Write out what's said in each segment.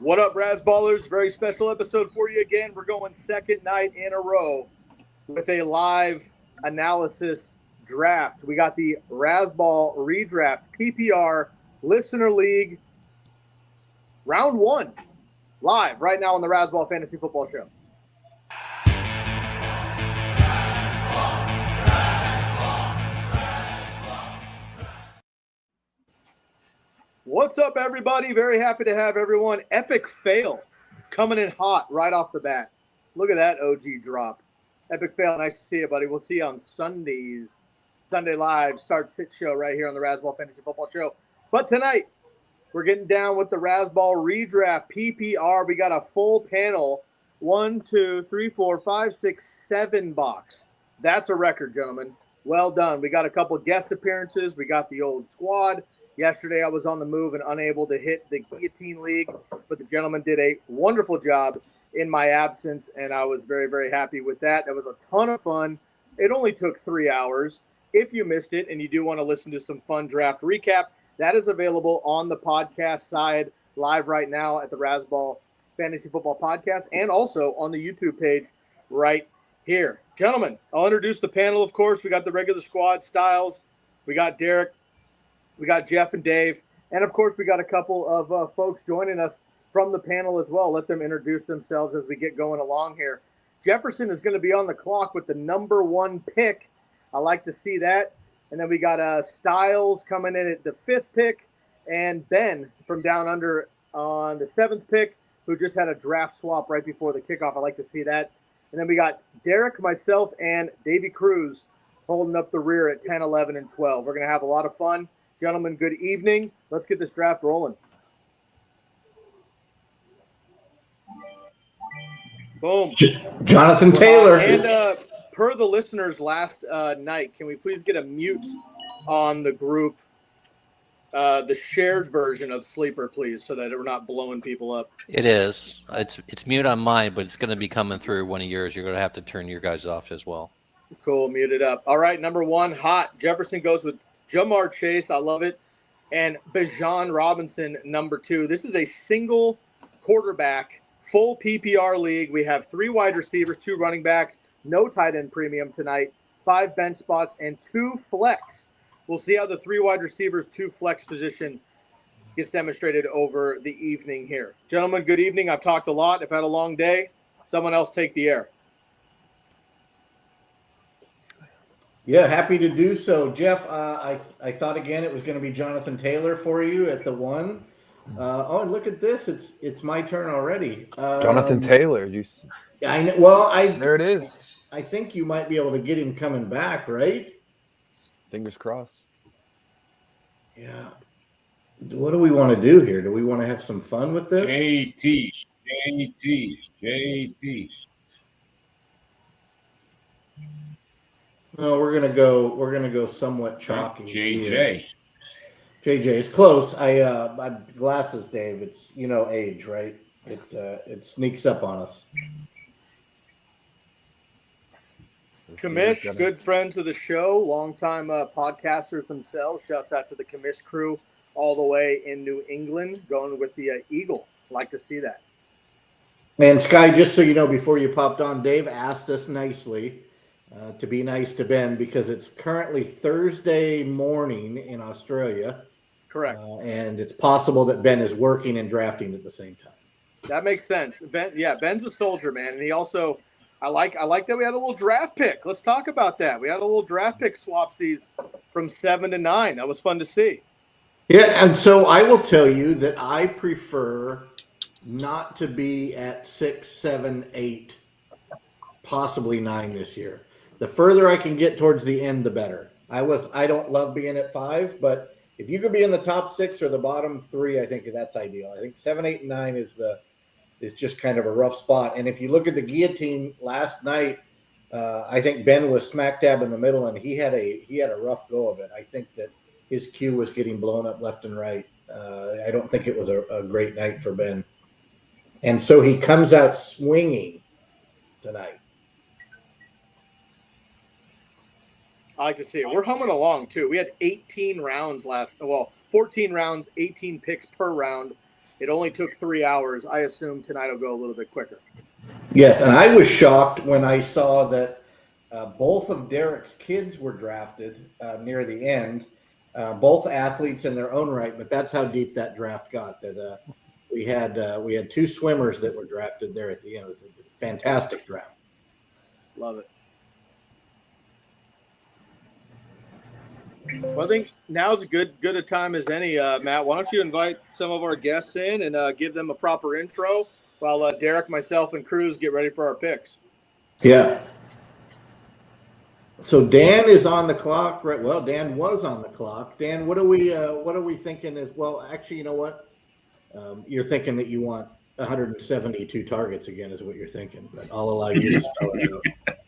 What up, Razzballers? Very special episode for you again. We're going second night in a row with a live analysis draft. We got the Razzball Redraft PPR Listener League round one live right now on the Razzball Fantasy Football Show. What's up, everybody? Very happy to have everyone. Epic fail coming in hot right off the bat. Look at that OG drop. Epic fail. Nice to see you, buddy. We'll see you on Sundays. Sunday Live, Start Sit show right here on the Razzball Fantasy Football Show. But tonight, we're getting down with the Razzball Redraft PPR. We got a full panel. 1, 2, 3, 4, 5, 6, 7 box. That's a record, gentlemen. Well done. We got a couple guest appearances. We got the old squad. Yesterday, I was on the move and unable to hit the Guillotine League, but the gentleman did a wonderful job in my absence, and I was very, very happy with that. That was a ton of fun. It only took 3 hours. If you missed it and you do want to listen to some fun draft recap, that is available on the podcast side live right now at the Razzball Fantasy Football Podcast and also on the YouTube page right here. Gentlemen, I'll introduce the panel, of course. We got the regular squad, Styles. We got Derek. We got Jeff and Dave. And, of course, we got a couple of folks joining us from the panel as well. Let them introduce themselves as we get going along here. Jefferson is going to be on the clock with the number 1 pick. I like to see that. And then we got Styles coming in at the 5th pick and Ben from down under on the 7th pick, who just had a draft swap right before the kickoff. I like to see that. And then we got Derek, myself, and Davey Cruz holding up the rear at 10, 11, and 12. We're going to have a lot of fun. Gentlemen, good evening. Let's get this draft rolling. Boom. Jonathan Taylor. And per the listeners last night, can we please get a mute on the group, the shared version of Sleeper, please, so that we're not blowing people up? It is. It's mute on mine, but it's going to be coming through one of yours. You're going to have to turn your guys off as well. Cool, mute it up. All right, number 1, hot. Jefferson goes with Jamar Chase, I love it. And Bijan Robinson, number 2. This is a single quarterback, full PPR league. We have 3 wide receivers, 2 running backs, no tight end premium tonight, 5 bench spots, and 2 flex. We'll see how the 3 wide receivers, 2 flex position gets demonstrated over the evening here. Gentlemen, good evening. I've talked a lot. I've had a long day. Someone else take the air. Yeah, happy to do so. Jeff, I thought again it was going to be Jonathan Taylor for you at the 1. Oh, and look at this. It's my turn already. Jonathan Taylor. I know. Well, there it is. I think you might be able to get him coming back, right? Fingers crossed. Yeah. What do we want to do here? Do we want to have some fun with this? JT. No, we're gonna go somewhat chalky. JJ. JJ is close. My glasses, Dave. It's age, right? It sneaks up on us. Commish, good friends of the show, longtime podcasters themselves. Shouts out to the Commish crew all the way in New England, going with the Eagle. Like to see that. And Sky, just so you know, before you popped on, Dave asked us nicely to be nice to Ben because it's currently Thursday morning in Australia. Correct. And it's possible that Ben is working and drafting at the same time. That makes sense. Ben's a soldier, man. And he also, I like that we had a little draft pick. Let's talk about that. We had a little draft pick swapsies from 7 to 9. That was fun to see. Yeah, and so I will tell you that I prefer not to be at 6, 7, 8, possibly 9 this year. The further I can get towards the end, the better. I don't love being at 5, but if you could be in the top 6 or the bottom 3, I think that's ideal. I think 7, 8, and 9 is just kind of a rough spot. And if you look at the guillotine last night, I think Ben was smack dab in the middle, and he had a rough go of it. I think that his queue was getting blown up left and right. I don't think it was a great night for Ben. And so he comes out swinging tonight. I like to see it. We're humming along, too. We had 18 rounds 14 rounds, 18 picks per round. It only took 3 hours. I assume tonight will go a little bit quicker. Yes, and I was shocked when I saw that both of Derek's kids were drafted near the end. Both athletes in their own right, but that's how deep that draft got. That we had two swimmers that were drafted there at the end. It was a fantastic draft. Love it. Well, I think now's as good a time as any, Matt. Why don't you invite some of our guests in and give them a proper intro while Derek, myself, and Cruz get ready for our picks. Yeah. So Dan is on the clock, right? Well, Dan was on the clock. Dan, what are we thinking? As well, actually, you know what? You're thinking that you want 172 targets again, is what you're thinking. But I'll allow you to spell it out.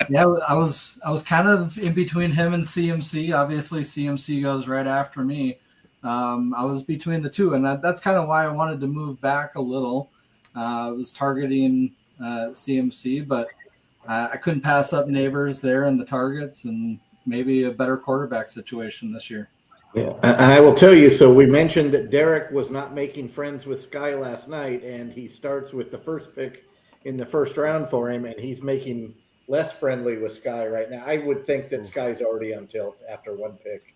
Yeah, I was kind of in between him and CMC. Obviously, CMC goes right after me. I was between the two, and that's kind of why I wanted to move back a little. I was targeting CMC, but I couldn't pass up Neighbors there in the targets, and maybe a better quarterback situation this year. Yeah, and I will tell you, so we mentioned that Derek was not making friends with Sky last night, and he starts with the first pick in the first round for him, and he's making less friendly with Sky right now. I would think that Sky's already on tilt after one pick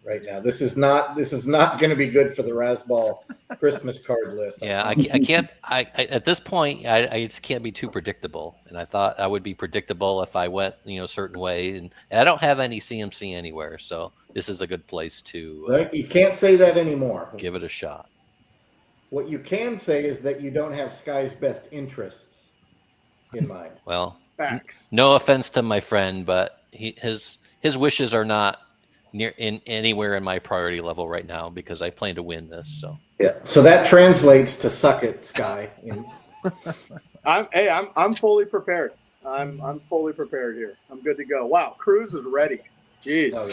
right now. This is not going to be good for the Razzball Christmas card list. Yeah, I can't. I at this point, I just can't be too predictable. And I thought I would be predictable if I went, a certain way. And I don't have any CMC anywhere, so this is a good place to. Right? You can't say that anymore. Give it a shot. What you can say is that you don't have Sky's best interests in mind. Well, Facts. no offense to my friend, but his wishes are not anywhere in my priority level right now because I plan to win this. So yeah, so that translates to suck it, Sky. I'm fully prepared. I'm fully prepared here. I'm good to go. Wow, Cruz is ready. Jeez. Oh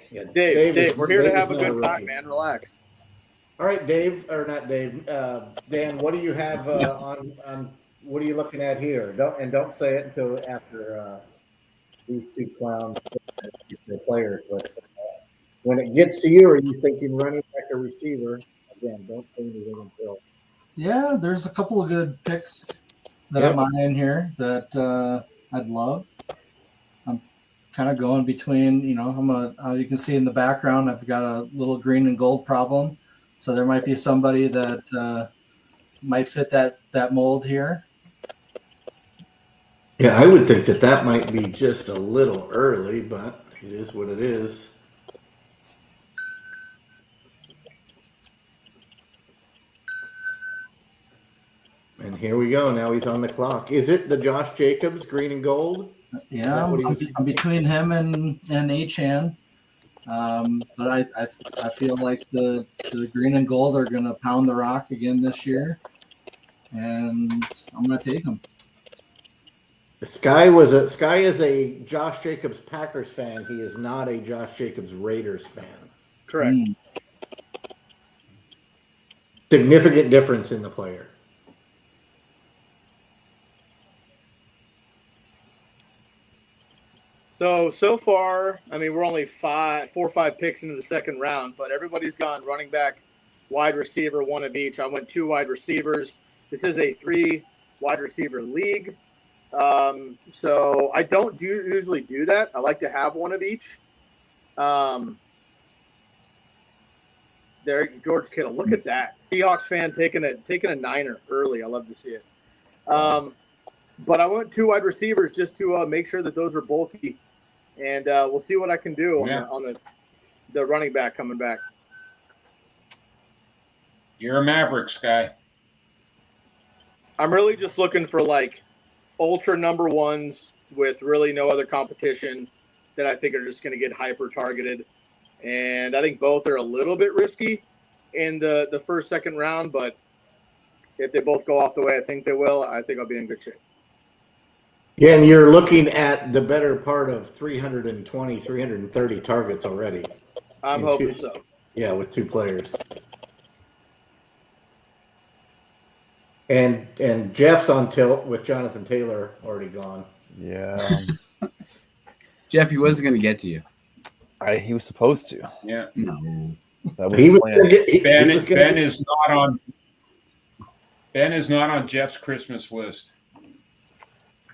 yeah. Dave, we're here to have a not good time, rookie. man. Relax. All right, Dave, or not Dave. Dan, what do you have on? What are you looking at here? Don't say it until after these two clowns their players. But when it gets to you, are you thinking running back or receiver? Again, don't say anything until. Yeah, there's a couple of good picks that I'm eyeing here that I'd love. I'm kind of going between, you can see in the background, I've got a little green and gold problem. So there might be somebody that might fit that mold here. Yeah, I would think that might be just a little early, but it is what it is. And here we go. Now he's on the clock. Is it the Josh Jacobs green and gold? Yeah, I'm between him and Achan. But I feel like the green and gold are going to pound the rock again this year, and I'm going to take them. Sky is a Josh Jacobs Packers fan. He is not a Josh Jacobs Raiders fan. Correct. Significant difference in the player. So far, I mean, we're only 4 or 5 picks into the second round, but everybody's gone running back, wide receiver, one of each. I went 2 wide receivers. This is a 3 wide receiver league. So I don't usually do that. I like to have one of each. There, George Kittle. Look at that. Seahawks fan taking a niner early. I love to see it. But I went 2 wide receivers just to make sure that those are bulky. And we'll see what I can do on the running back coming back. You're a Mavericks guy. I'm really just looking for like ultra number ones with really no other competition that I think are just going to get hyper targeted. And I think both are a little bit risky in the first, second round. But if they both go off the way I think they will, I think I'll be in good shape. Yeah, and you're looking at the better part of 320, 330 targets already. I'm hoping so. Yeah, with 2 players. And Jeff's on tilt with Jonathan Taylor already gone. Yeah. Jeff, he wasn't going to get to you. He was supposed to. Yeah. No. That was the plan. Ben is not on. Ben is not on Jeff's Christmas list.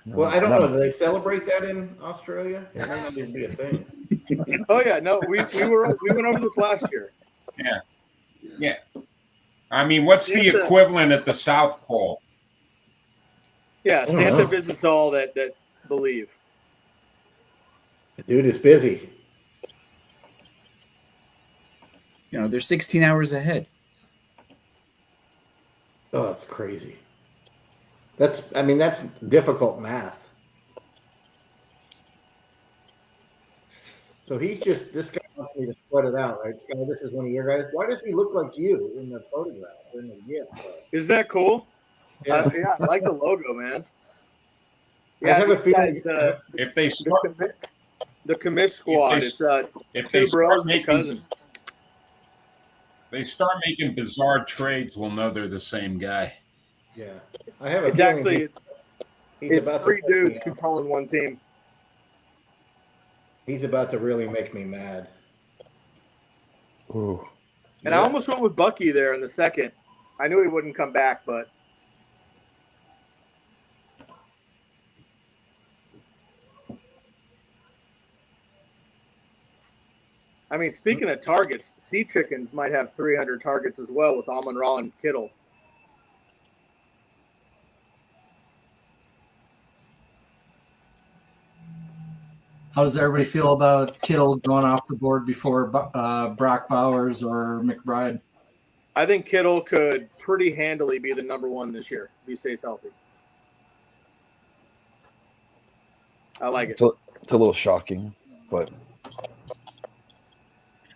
Well, I don't know. Do they celebrate that in Australia? It may not even be a thing. Oh yeah, no, we went over this last year. Yeah. Yeah. I mean, what's the Santa- equivalent at the South Pole? Yeah, don't Santa know. visits all that believe. The dude is busy. You know, they're 16 hours ahead. Oh, that's crazy. That's difficult math. So this guy wants me to spread it out, right? Sky, this is one of your guys. Why does he look like you in the photograph? In the gift? Isn't that cool? Yeah. Yeah, I like the logo, man. I have a these feeling. guys, If they start, the commish squad. It's if two they bros start and a making, cousin. they start making bizarre trades, we'll know they're the same guy. Yeah, I have a It's feeling. actually it's three dudes controlling one team. He's about to really make me mad. Ooh. And I almost went with Bucky there in the second. I knew he wouldn't come back, but I mean, speaking of targets, Sea Chickens might have 300 targets as well with Amon-Ra and Kittle. How does everybody feel about Kittle going off the board before Brock Bowers or McBride? I think Kittle could pretty handily be the number one this year if he stays healthy. I like it. It's a little shocking, but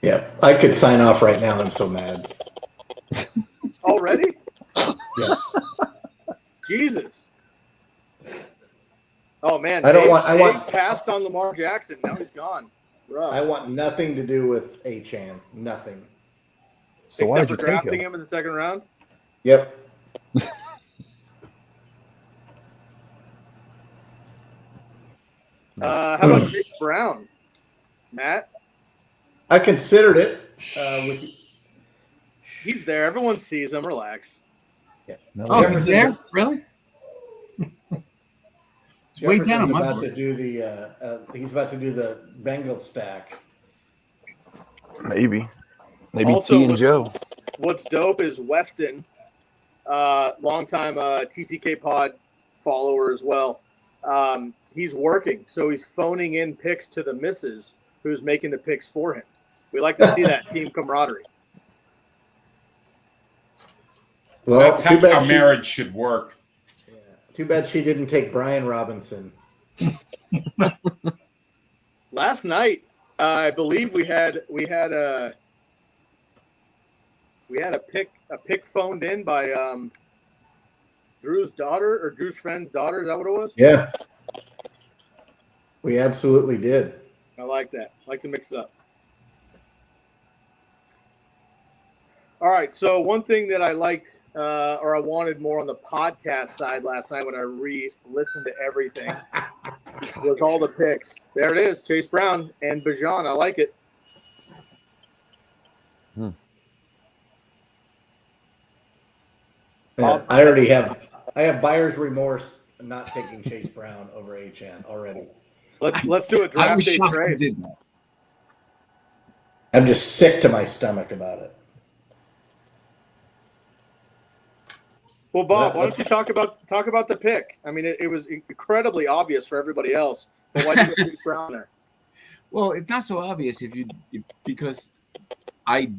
Yeah, I could sign off right now. I'm so mad. Already? Yeah. Jesus. Oh man, I Dave want passed on Lamar Jackson. Now he's gone. Rough. I want nothing to do with Achane. Nothing. so why Except did you for take drafting him? him in the second round. Yep. How about Chase Brown, Matt? I considered it. He's there. Everyone sees him. Relax. No, Oh, Jefferson's he's there? Really? It's way down on my about board. to do the. He's about to do the Bengal stack. maybe Also, T and Joe. What's dope is Weston, longtime TCK Pod follower as well. He's working, so he's phoning in picks to the missus who's making the picks for him. We like to see that team camaraderie. Well, That's how marriage should work. Too bad she didn't take Brian Robinson. Last night, I believe we had a pick phoned in by Drew's daughter or Drew's friend's daughter. Is that what it was? Yeah. We absolutely did. I like that. I like to mix it up. All right. So one thing that I liked or I wanted more on the podcast side last night when I re-listened to everything was all the picks. There it is. Chase Brown and Bijan. I like it. I have buyer's remorse not taking Chase Brown over Achane already. Let's do a I draft was day shocked you trade. did that. I'm just sick to my stomach about it. Well, Bob, why don't you talk about the pick? I mean, it was incredibly obvious for everybody else, but why did you put Chase Brown there? Well, it's not so obvious because I,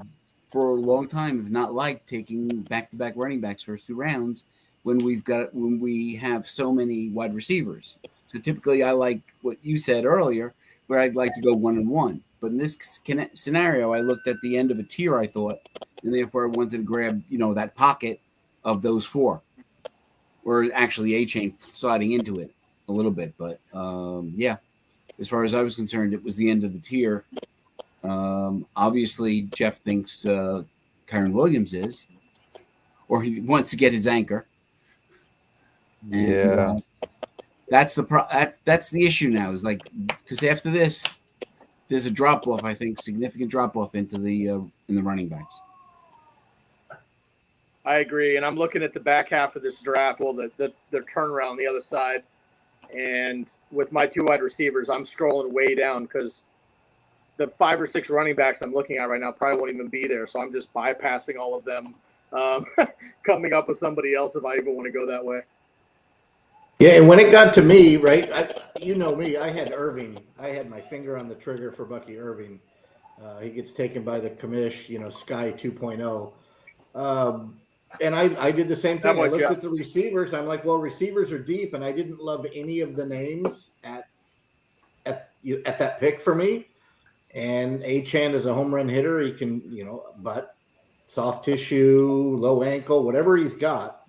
for a long time, have not liked taking back-to-back running backs first two rounds when we have so many wide receivers. So typically, I like what you said earlier, where I'd like to go 1-1. But in this scenario, I looked at the end of a tier, I thought, and therefore I wanted to grab that pocket of those four, or actually Achane sliding into it a little bit. But yeah. As far as I was concerned, it was the end of the tier. Obviously, Jeff thinks Kyron Williams is, or he wants to get his anchor. And, Yeah, that's the issue now. Is like because after this, there's a drop off. I think significant drop off into the in the running backs. I agree. And I'm looking at the back half of this draft. Well, the turnaround on the other side. And with my 2 wide receivers, I'm scrolling way down because the 5 or 6 running backs I'm looking at right now probably won't even be there. So I'm just bypassing all of them, coming up with somebody else if I even want to go that way. Yeah, and when it got to me, right, you know me, I had Irving. I had my finger on the trigger for Bucky Irving. He gets taken by the commish, Sky 2.0. And I did the same thing. I looked at the receivers. I'm like, well, receivers are deep, and I didn't love any of the names at that pick for me. And Achane is a home run hitter. He can, but soft tissue, low ankle, whatever he's got,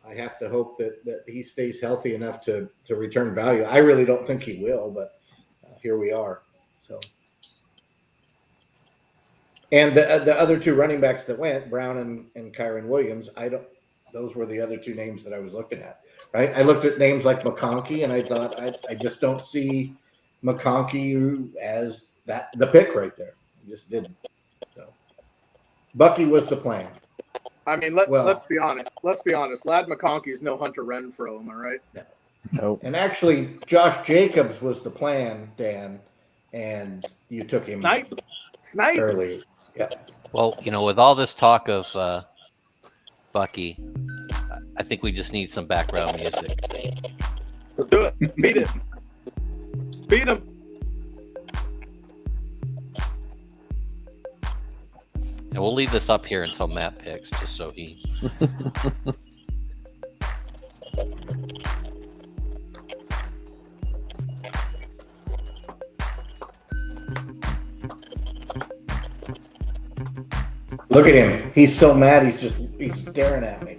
I have to hope that he stays healthy enough to return value. I really don't think he will, but here we are. So, and the other 2 running backs that went, Brown and Kyron Williams, those were the other 2 names that I was looking at. Right? I looked at names like McConkey, and I thought I just don't see McConkey as the pick right there. I just didn't. So, Bucky was the plan. I mean, let's be honest. Let's be honest. Lad McConkey is no Hunter Renfrow, am I right? Nope. And actually, Josh Jacobs was the plan, Dan, and you took him Snipe early. Yeah. Well, with all this talk of Bucky, I think we just need some background music. Let's do it. Beat it. Beat him. And we'll leave this up here until Matt picks, just so he. Look at him. He's so mad. He's staring at me.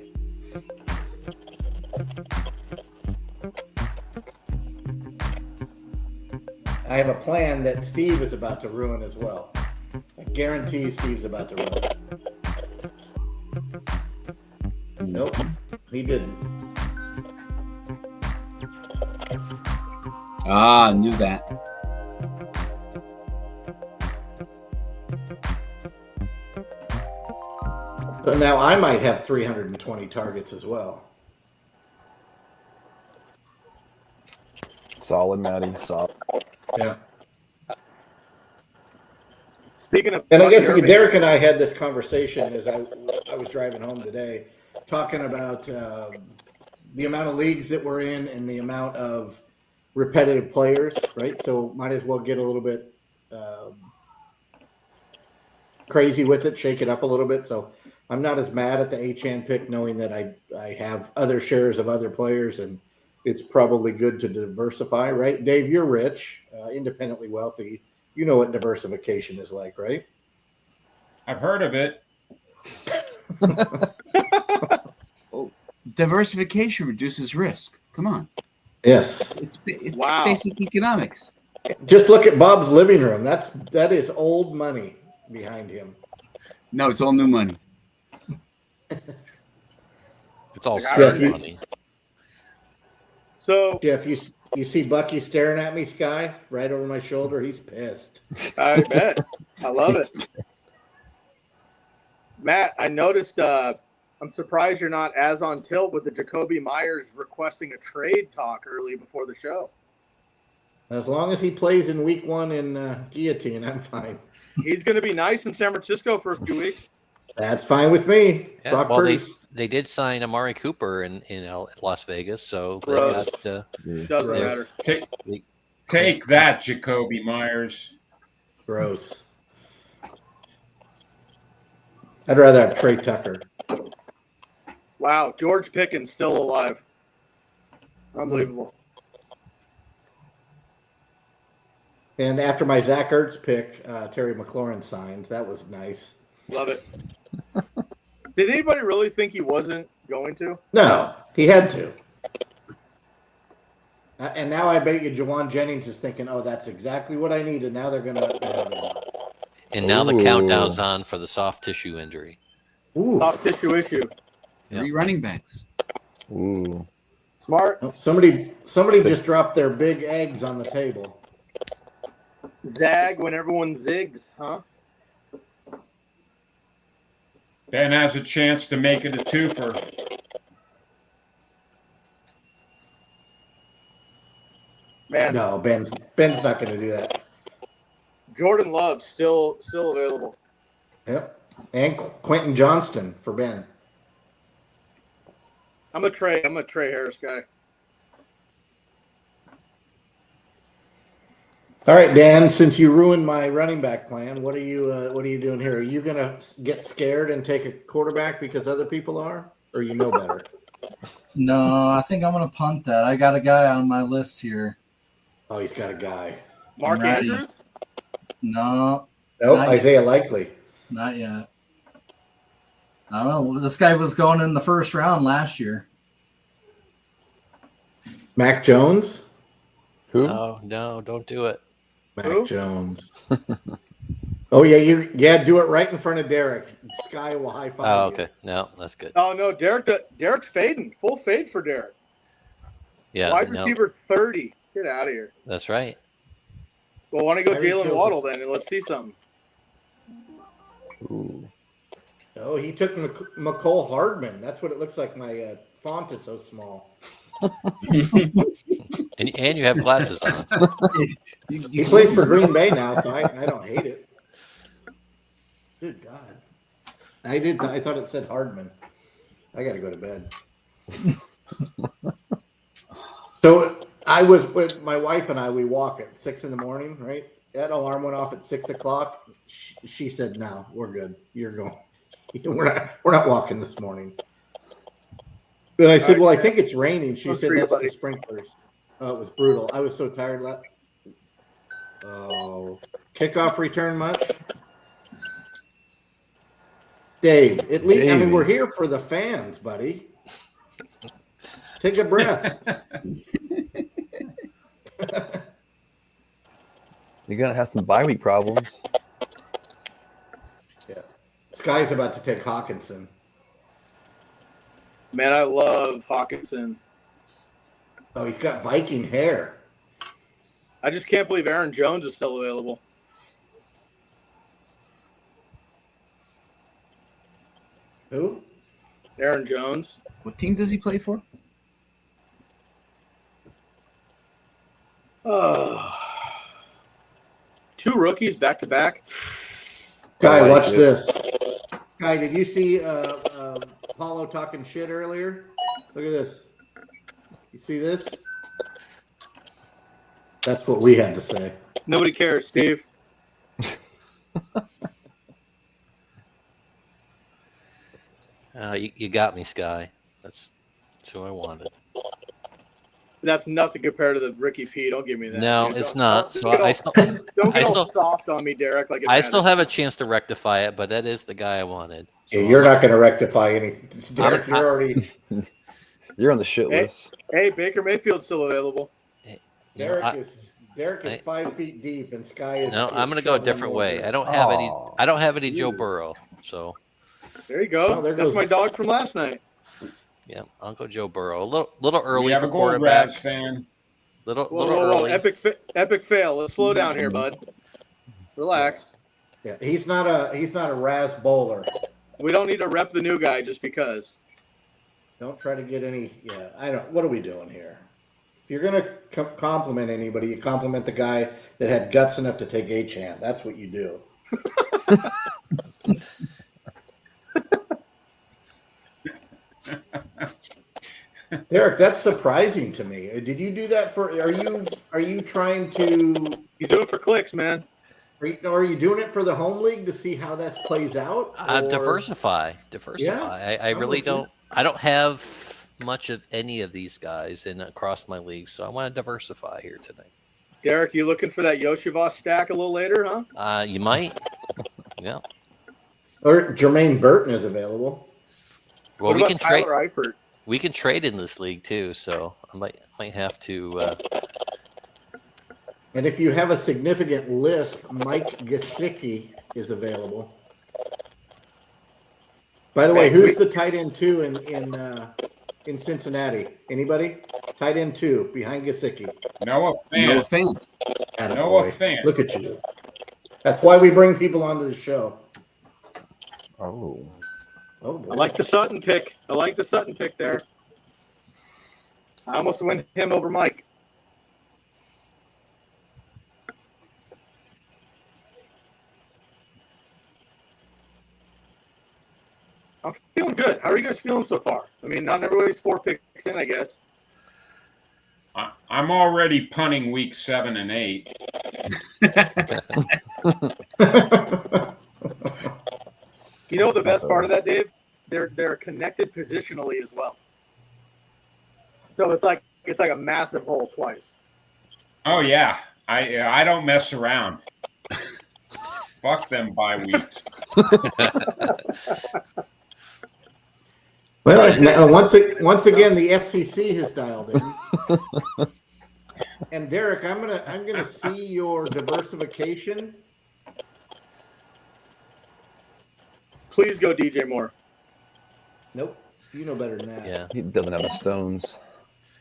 I have a plan that Steve is about to ruin as well. I guarantee Steve's about to ruin it. Nope, he didn't. Ah, knew that. So now I might have 320 targets as well. Solid, Matty. Solid. Yeah. Speaking of, and I guess Derek and I had this conversation as I was driving home today, talking about the amount of leagues that we're in and the amount of repetitive players, right? So might as well get a little bit crazy with it, shake it up a little bit. So I'm not as mad at the Achane pick, knowing that I have other shares of other players, and it's probably good to diversify, right? Dave, you're rich, independently wealthy. You know what diversification is like, right? I've heard of it. Oh, diversification reduces risk. Come on. Yes. It's basic economics. Just look at Bob's living room. That is old money behind him. No, it's all new money. It's all smart money. So Jeff, you see Bucky staring at me, Sky, right over my shoulder. He's pissed. I bet. I love it. Matt, I noticed I'm surprised you're not as on tilt with the Jacoby Myers requesting a trade talk early before the show. As long as he plays in week 1 in Guillotine, I'm fine. He's going to be nice in San Francisco for a few weeks. That's fine with me. Yeah, Brock well, Purdy. they did sign Amari Cooper in Las Vegas, so they Gross. got, Doesn't matter. Take that, Jacoby Myers. Gross. I'd rather have Trey Tucker. Wow, George Pickens still alive. Unbelievable. And after my Zach Ertz pick, Terry McLaurin signed. That was nice. Love it. Did anybody really think he wasn't going to? No, he had to. And now I bet you Jawan Jennings is thinking, oh, that's exactly what I needed. Now they're going to. and now the countdown's on for the soft tissue injury. Ooh. Soft tissue issue. Yep. 3 running backs. Ooh. Smart. Oh, somebody just dropped their big eggs on the table. Zag when everyone zigs, huh? Ben has a chance to make it a twofer. Man, No, Ben's not going to do that. Jordan Love still available. Yep. And Quentin Johnston for Ben. I'm a Trey Harris guy. All right, Dan. Since you ruined my running back plan, what are you doing here? Are you going to get scared and take a quarterback because other people are, or you know better? No, I think I'm going to punt that. I got a guy on my list here. Oh, he's got a guy. Mark Ready. Andrews? No, Nope, Not Isaiah Likely. not yet. I don't know. This guy was going in the first round last year. Mac Jones. Who? No, don't do it. Mac Who? Jones. Oh yeah, do it right in front of Derek. Sky will high five. Oh, you. okay. No, that's good. Oh no, Derek's fading. Full fade for Derek. Yeah, Wide no, receiver 30. Get out of here. that's right. Well, why don't you go Tyreek Jalen Hill's Waddle a- then, and let's see something. Ooh. Oh, he took McCole Hardman. That's what it looks like. My font is so small. And you have glasses on. He plays for Green Bay now, so I don't hate it. Good God. I thought it said Hardman. I got to go to bed. So I was with my wife and we walk at 6 a.m, right? That alarm went off at 6 o'clock. She said, "No, we're good. You're going. We're not walking this morning." But I said, "Well, I think it's raining." She That's said, for you, "That's buddy. the sprinklers." Oh, it was brutal. I was so tired. Oh, kickoff return much? Dave, at least, I mean, Davey. we're here for the fans, buddy. Take a breath. You're gonna have some bye week problems. Yeah. Sky's about to take Hawkinson. Man, I love Hawkinson. Oh, he's got Viking hair. I just can't believe Aaron Jones is still available. Who? Aaron Jones. What team does he play for? Oh. 2 rookies back to back. Guy, like watch it. this. Guy, did you see Paulo talking shit earlier? Look at this. You see this? That's what we had to say. Nobody cares, Steve. You got me, Sky. That's who I wanted. That's nothing compared to the Ricky P. Don't give me that. No, dude. it's Don't- not. don't So get I all- still, Don't I get all still- soft on me, Derek. Like it I still matters. have a chance to rectify it, but that is the guy I wanted. So Yeah, you're not going to rectify anything. Derek, I'm- you're already. You're on the shit Hey. list. Hey, Baker Mayfield's still available. you know, Derek is I- 5 feet deep, and Sky is. no, is I'm going to go a shoveling different way. over. I don't have any. Aw. I don't have any Joe Burrow. So There you go. Oh, there That's goes- my dog from last night. yeah, I'll go Joe Burrow. A little We early have for a gold quarterback. Raz fan. Whoa, Little whoa. early. Epic fail. Let's slow down here, bud. Relax. Yeah, he's not a Razzball bowler. We don't need to rep the new guy just because. Don't try to get any. Yeah, I don't. What are we doing here? If you're gonna compliment anybody, you compliment the guy that had guts enough to take A-Chan. That's what you do. Derek, that's surprising to me. Did you do that for? Are you trying to? He's doing it for clicks, man. Are you doing it for the home league to see how that plays out? Or- Diversify. Yeah, I I'm really with you. don't. I don't have much of any of these guys in across my league, so I want to diversify here tonight. Derek, you looking for that Yoshivas stack a little later, huh? You might. Yeah. Or Jermaine Burton is available. Well, what we about can trade. Tyler Eifert? We can trade in this league too, so I might have to. And if you have a significant lisp, Mike Gesicki is available. By the way, who's the tight end 2 in Cincinnati? Anybody? Tight end 2 behind Gesicki. Noah Noah fan. Fant. Noah Attaboy. Fant. Look at you. That's why we bring people onto the show. Oh. Oh boy. I like the Sutton pick. There. I almost went him over Mike. I'm feeling good. How are you guys feeling so far? I mean, not everybody's 4 picks in, I guess. I'm already punting week 7 and 8. You know the best part of that, Dave? They're connected positionally as well. So it's like a massive hole twice. Oh yeah, I don't mess around. Fuck them bye weeks. Well, now, once again, the FCC has dialed in. And Derek, I'm gonna see your diversification. Please go DJ Moore. Nope, you know better than that. Yeah. He doesn't have the stones.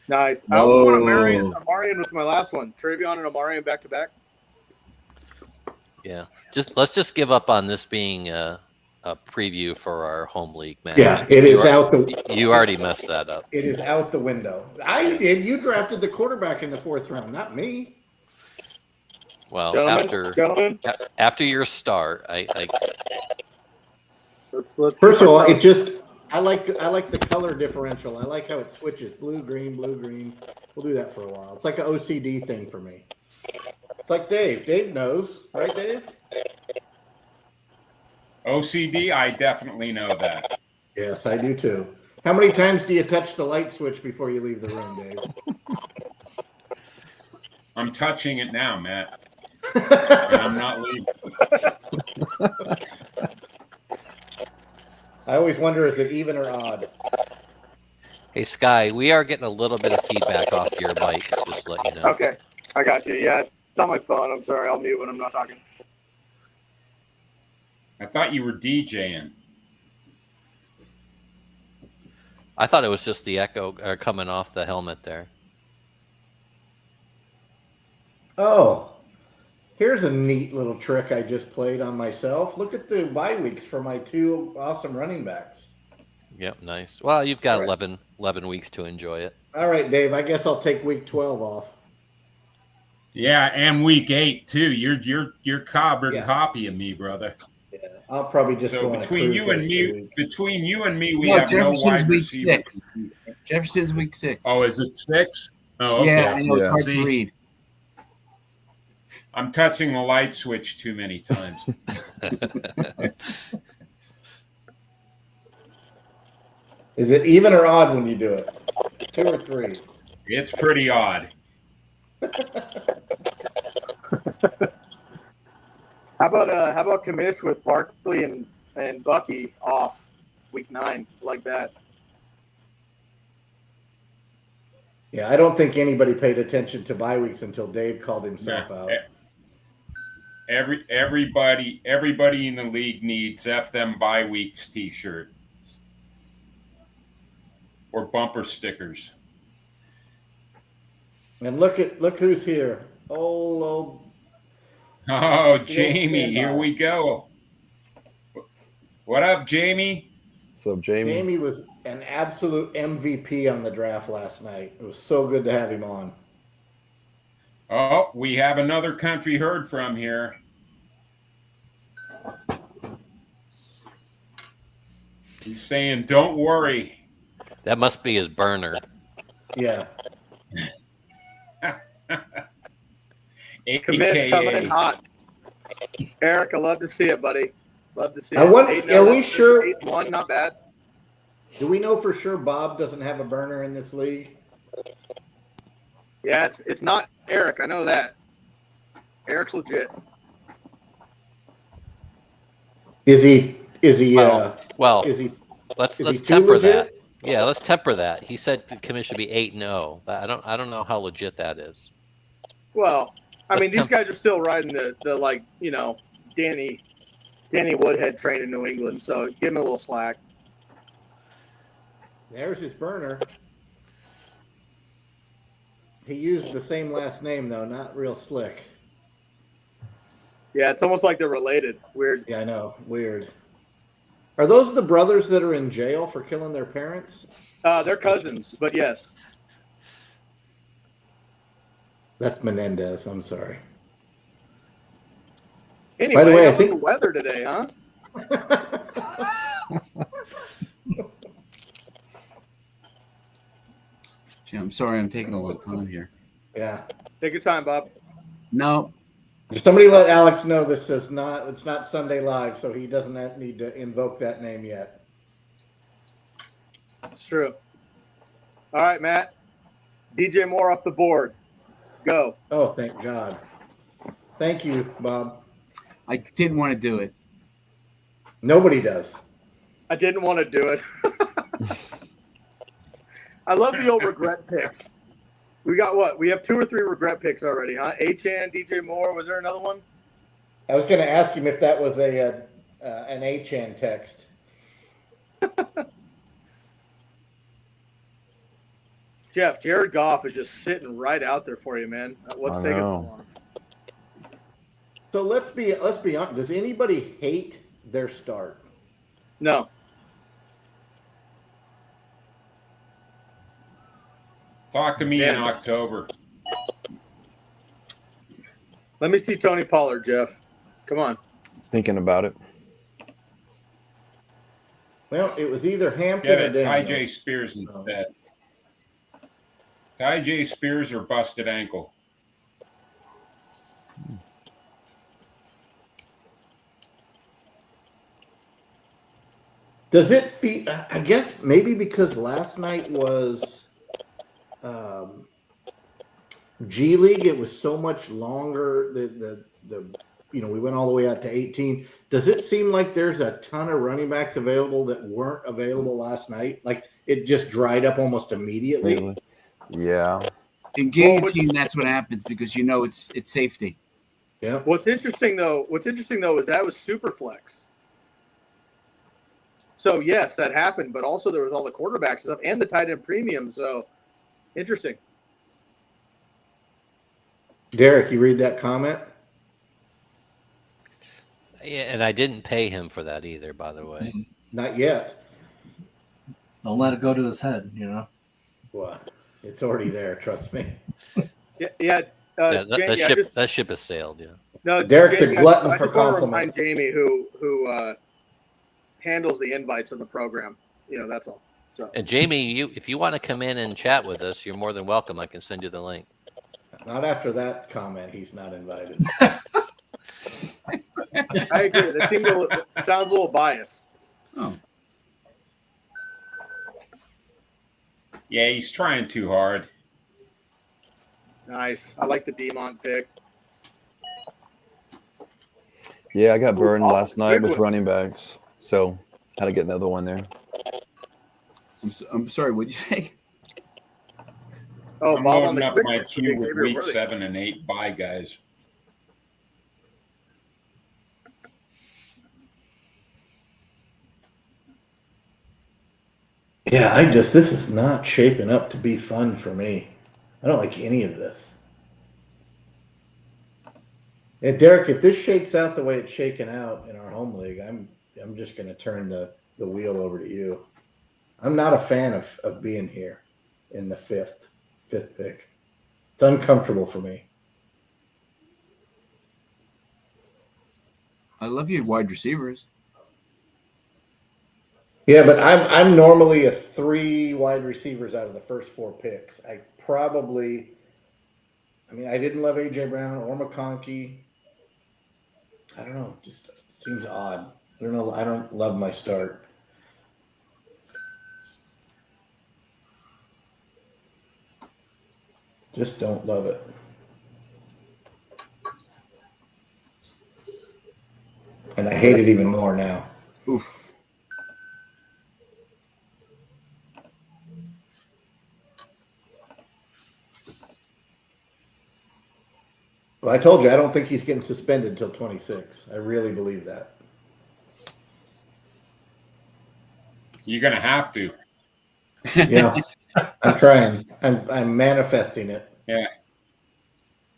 Nice. I almost went Amarian with my last one. Travion and Amarian back to back. Yeah. Let's just give up on this being a preview for our home league match. Yeah, it is out the. You already messed that up. It is out the window. I did. You drafted the quarterback in the 4th round, not me. Well, Gentlemen, after your start, I let's First of all, it just I like the color differential. I like how it switches blue, green, blue, green. We'll do that for a while. It's like an OCD thing for me. It's like Dave. Dave knows, right, Dave? OCD, I definitely know that. Yes, I do too. How many times do you touch the light switch before you leave the room, Dave? I'm touching it now, Matt. And I'm not leaving. I always wonder, is it even or odd? Hey Sky, we are getting a little bit of feedback off your mic, just to let you know. Okay, I got you. Yeah, it's on my phone. I'm sorry. I'll mute when I'm not talking. I thought you were DJing. I thought it was just the echo coming off the helmet there. Oh, here's a neat little trick I just played on myself. Look at the bye weeks for my 2 awesome running backs. Yep, nice. Well, you've got All right. 11 weeks to enjoy it. All right, Dave, I guess I'll take week 12 off. Yeah, and week 8 too. You're carbon Yeah. copy of me, brother. Yeah, I'll probably just So go on a between cruise you and those me, 2 weeks. we No, have no Jefferson's wide week receiver. 6. Jefferson's week 6. Oh, is it 6? Oh, okay. Yeah, I know it's Yeah. hard See? to read. I'm touching the light switch too many times. Is it even or odd when you do it? 2 or 3? It's pretty odd. How about Commish with Barkley and Bucky off week 9 like that? Yeah, I don't think anybody paid attention to bye weeks until Dave called himself Yeah. out. Everybody in the league needs F them bye weeks t-shirt or bumper stickers. And look who's here. Oh, Oh, Jamie, standby. here we go. What up, Jamie? So Jamie, Jamie was an absolute MVP on the draft last night. It was so good to have him on. Oh, we have another country heard from here. He's saying, don't worry. That must be his burner. Yeah. Commish coming in AKA. hot. Eric, I love to see it, buddy. Love to see I it. wonder- 8-0, are we that's sure- 8-1, not bad. Do we know for sure Bob doesn't have a burner in this league? Yeah, it's not Eric. I know that. Eric's legit. Is he? Well, Is he? let's is he too temper legit? that. Yeah, let's temper that. He said the commission should be 8-0. I don't know how legit that is. Well, I Let's mean, these temp- guys are still riding the like, you know, Danny Woodhead train in New England, so give him a little slack. There's his burner. He used the same last name though, not real slick. Yeah, it's almost like they're related. Weird. Yeah, I know. Weird. Are those the brothers that are in jail for killing their parents? They're cousins, but yes. That's Menendez. I'm sorry. Anyway, By the way, how I about think the weather today, huh? Gee, I'm sorry, I'm taking a long time here. Yeah. Take your time, Bob. No, Somebody let Alex know this is not. It's not Sunday Live, so he doesn't need to invoke that name yet. It's true. All right, Matt. DJ Moore off the board. Go. Oh, thank God. Thank you, Bob. I didn't want to do it. Nobody does. I didn't want to do it. I love the old regret picks. We got what? We have 2 or 3 regret picks already, huh? Achan, DJ Moore. Was there another one? I was going to ask him if that was an Achan text. Jeff, Jared Goff is just sitting right out there for you, man. What's I taking so know. long? So let's be honest. Does anybody hate their start? No. Talk to me in Yeah. October. Let me see Tony Pollard, Jeff. Come on. Thinking about it. Well, it was either Hampton Get or it. Ty Daniels. J. Spears instead. Ty J. Spears or busted ankle. Does it feel? I guess maybe because last night was G League. It was so much longer. The we went all the way out to 18. Does it seem like there's a ton of running backs available that weren't available last night? Like it just dried up almost immediately. Really? Yeah. In guillotine, that's what happens because it's safety. Yeah. What's interesting though is that was super flex. So yes, that happened, but also there was all the quarterbacks stuff and the tight end premium. So interesting. Derek, you read that comment? Yeah, and I didn't pay him for that either, by the way. Not yet. Don't let it go to his head, Well, it's already there. Trust me. Yeah. Yeah, Jamie, that ship has sailed. Yeah. No, Derek's a Jamie, glutton I for just want to remind compliments. Jamie who handles the invites on the program. That's all. So And Jamie, if you want to come in and chat with us, you're more than welcome. I can send you the link. Not after that comment. He's not invited. I agree. That sounds a little biased. Oh, Yeah, he's trying too hard. Nice. I like the Demont pick. Yeah, I got burned Ooh, last night good with one. running backs. So had to get another one there. I'm sorry. What'd you say? Oh, I'm Bob on loading the up quick my pick for queue with Xavier week Worthy. 7 and 8 bye guys. Yeah, this is not shaping up to be fun for me. I don't like any of this. Yeah, Derek, if this shakes out the way it's shaken out in our home league, I'm just going to turn the wheel over to you. I'm not a fan of being here in the fifth pick. It's uncomfortable for me. I love your wide receivers. Yeah, but I'm normally a 3 wide receivers out of the first 4 picks. I didn't love AJ Brown or McConkey. I don't know, just seems odd. I don't know. I don't love my start. Just don't love it. And I hate it even more now. Oof. Well, I told you, I don't think he's getting suspended until 26. I really believe that. You're going to have to. Yeah, I'm trying. I'm manifesting it. Yeah.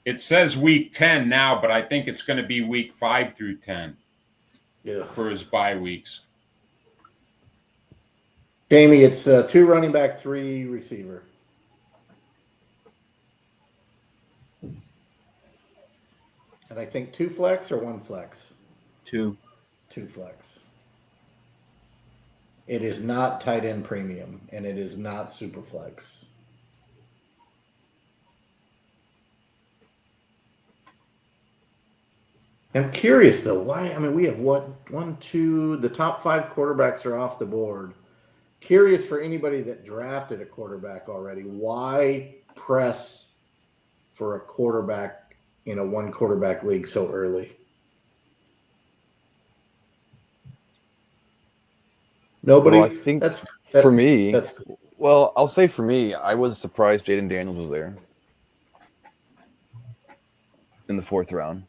It says week 10 now, but I think it's going to be week 5 through 10 Yeah. for his bye weeks. Jamie, it's 2 running back, 3 receiver. And I think 2 flex or 1 flex? 2. 2 flex. It is not tight end premium, and it is not super flex. I'm curious though, why? I mean, we have what? 1, 2. The top 5 quarterbacks are off the board. Curious for anybody that drafted a quarterback already, why press for a quarterback in a 1 quarterback league so early? Nobody. Well, I think for me, well, I'll say for me, I was surprised Jaden Daniels was there in the 4th round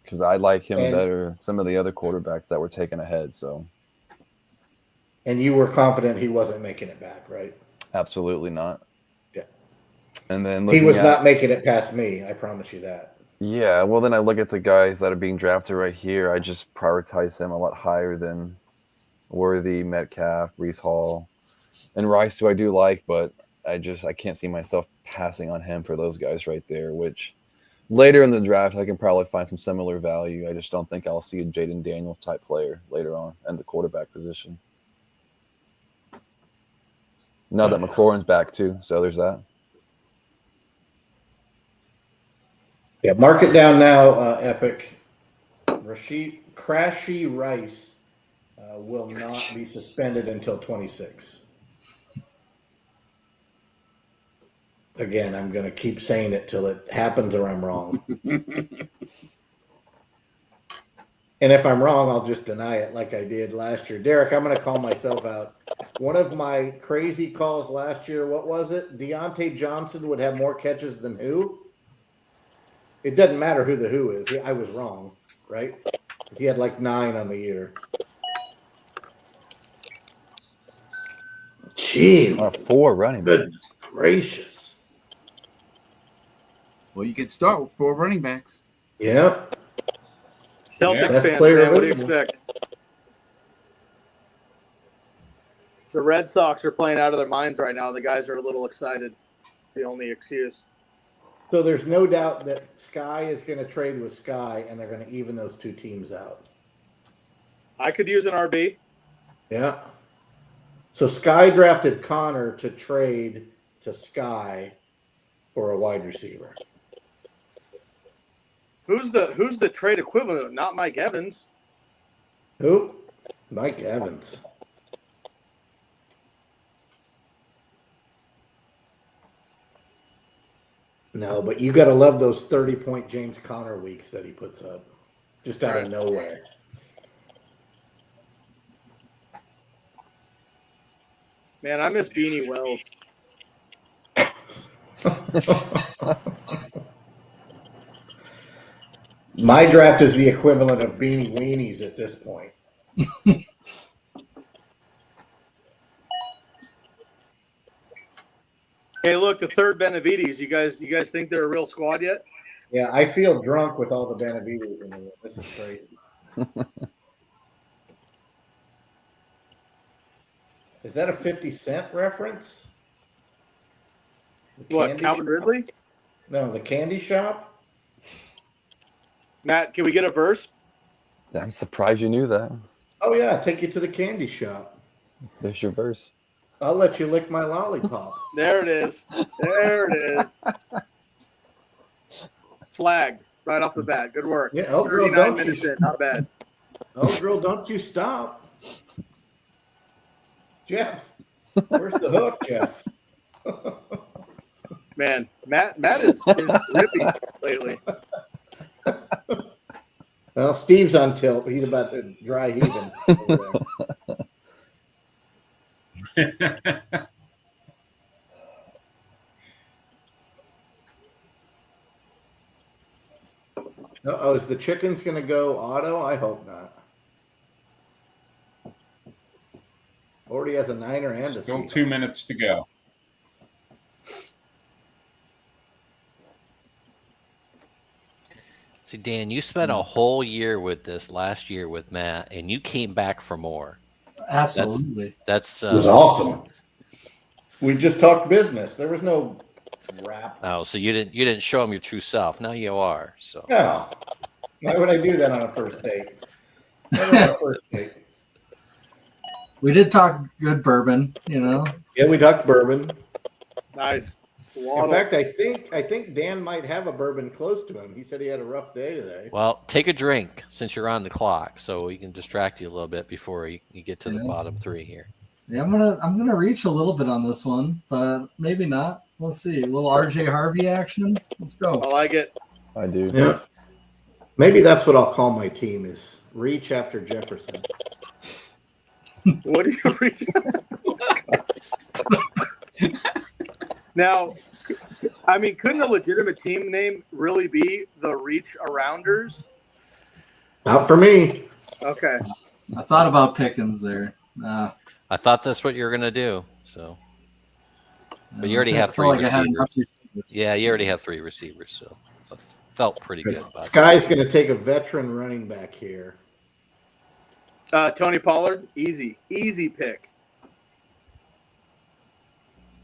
because I like him better than some of the other quarterbacks that were taken ahead. So, and you were confident he wasn't making it back, right? Absolutely not. Yeah. And then he was not making it past me. I promise you that. Yeah. Well, then I look at the guys that are being drafted right here. I just prioritize him a lot higher than Worthy, Metcalf, Breece Hall, and Rice, who I do like, but I can't see myself passing on him for those guys right there, which later in the draft, I can probably find some similar value. I just don't think I'll see a Jaden Daniels type player later on in the quarterback position. Now that McLaurin's back too, so there's that. Yeah, mark it down now, Epic. Crashy Rice will not be suspended until 26. Again, I'm going to keep saying it till it happens or I'm wrong. And if I'm wrong, I'll just deny it like I did last year. Derek, I'm going to call myself out. One of my crazy calls last year, what was it? Deontay Johnson would have more catches than who? It doesn't matter who the who is. I was wrong, right? He had like 9 on the year. Gee. 4 running backs. Good gracious. Well, you could start with 4 running backs. Yep. Celtic Best fans, player man, what do you available. expect? The Red Sox are playing out of their minds right now. The guys are a little excited. It's the only excuse. So there's no doubt that Sky is going to trade with Sky, and they're going to even those 2 teams out. I could use an RB. Yeah. So Sky drafted Connor to trade to Sky for a wide receiver. Who's the trade equivalent? Not Mike Evans. Who? Mike Evans. No, but you got to love those 30-point James Conner weeks that he puts up, just out of nowhere. Man, I miss Beanie Wells. My draft is the equivalent of Beanie Weenies at this point. Hey, look, the third Benavides. You guys think they're a real squad yet? Yeah, I feel drunk with all the Benavides in here. This is crazy. Is that a 50 Cent reference? What, Calvin Ridley? No, the candy shop? Matt, can we get a verse? I'm surprised you knew that. Oh, yeah, take you to the candy shop. There's your verse. I'll let you lick my lollipop. There it is. There it is. Flagged right off the bat. Good work. Yeah, oh, girl, 39 don't minutes you, in. Not bad. oh, girl, don't you stop. Jeff, where's the hook, Jeff? Man, Matt is ripping lately. Well, Steve's on tilt. He's about to dry heaving over there. Uh-oh, is the chickens going to go auto? I hope not. Already has a Niner and a Still Seahawk. 2 minutes to go. See, Dan, you spent a whole year with this last year with Matt, and you came back for more. Absolutely. That's It was awesome. We just talked business. There was no rap. oh, so you didn't show him your true self. Now you are. So No. Why would I do that on a first date? Never on a first date. We did talk good bourbon, you know. Yeah, we talked bourbon. Nice. In Waddle. fact, I think Dan might have a bourbon close to him. He said he had a rough day today. well, take a drink since you're on the clock, so we can distract you a little bit before you get to the bottom three here. Yeah, I'm gonna reach a little bit on this one, but maybe not. Let's see. A little RJ Harvey action. Let's go. I like it. I do. Yeah. Maybe that's what I'll call my team is reach after Jefferson. What do you read? Now, I mean, couldn't a legitimate team name really be the Reach Arounders? Not for me. Okay. I thought about Pickens there. I thought that's what you were gonna do. So, but you already have I three felt like I had receivers. enough receivers. Yeah, you already have three receivers, so I felt pretty good about it. Sky's going to take a veteran running back here. Tony Pollard, easy pick.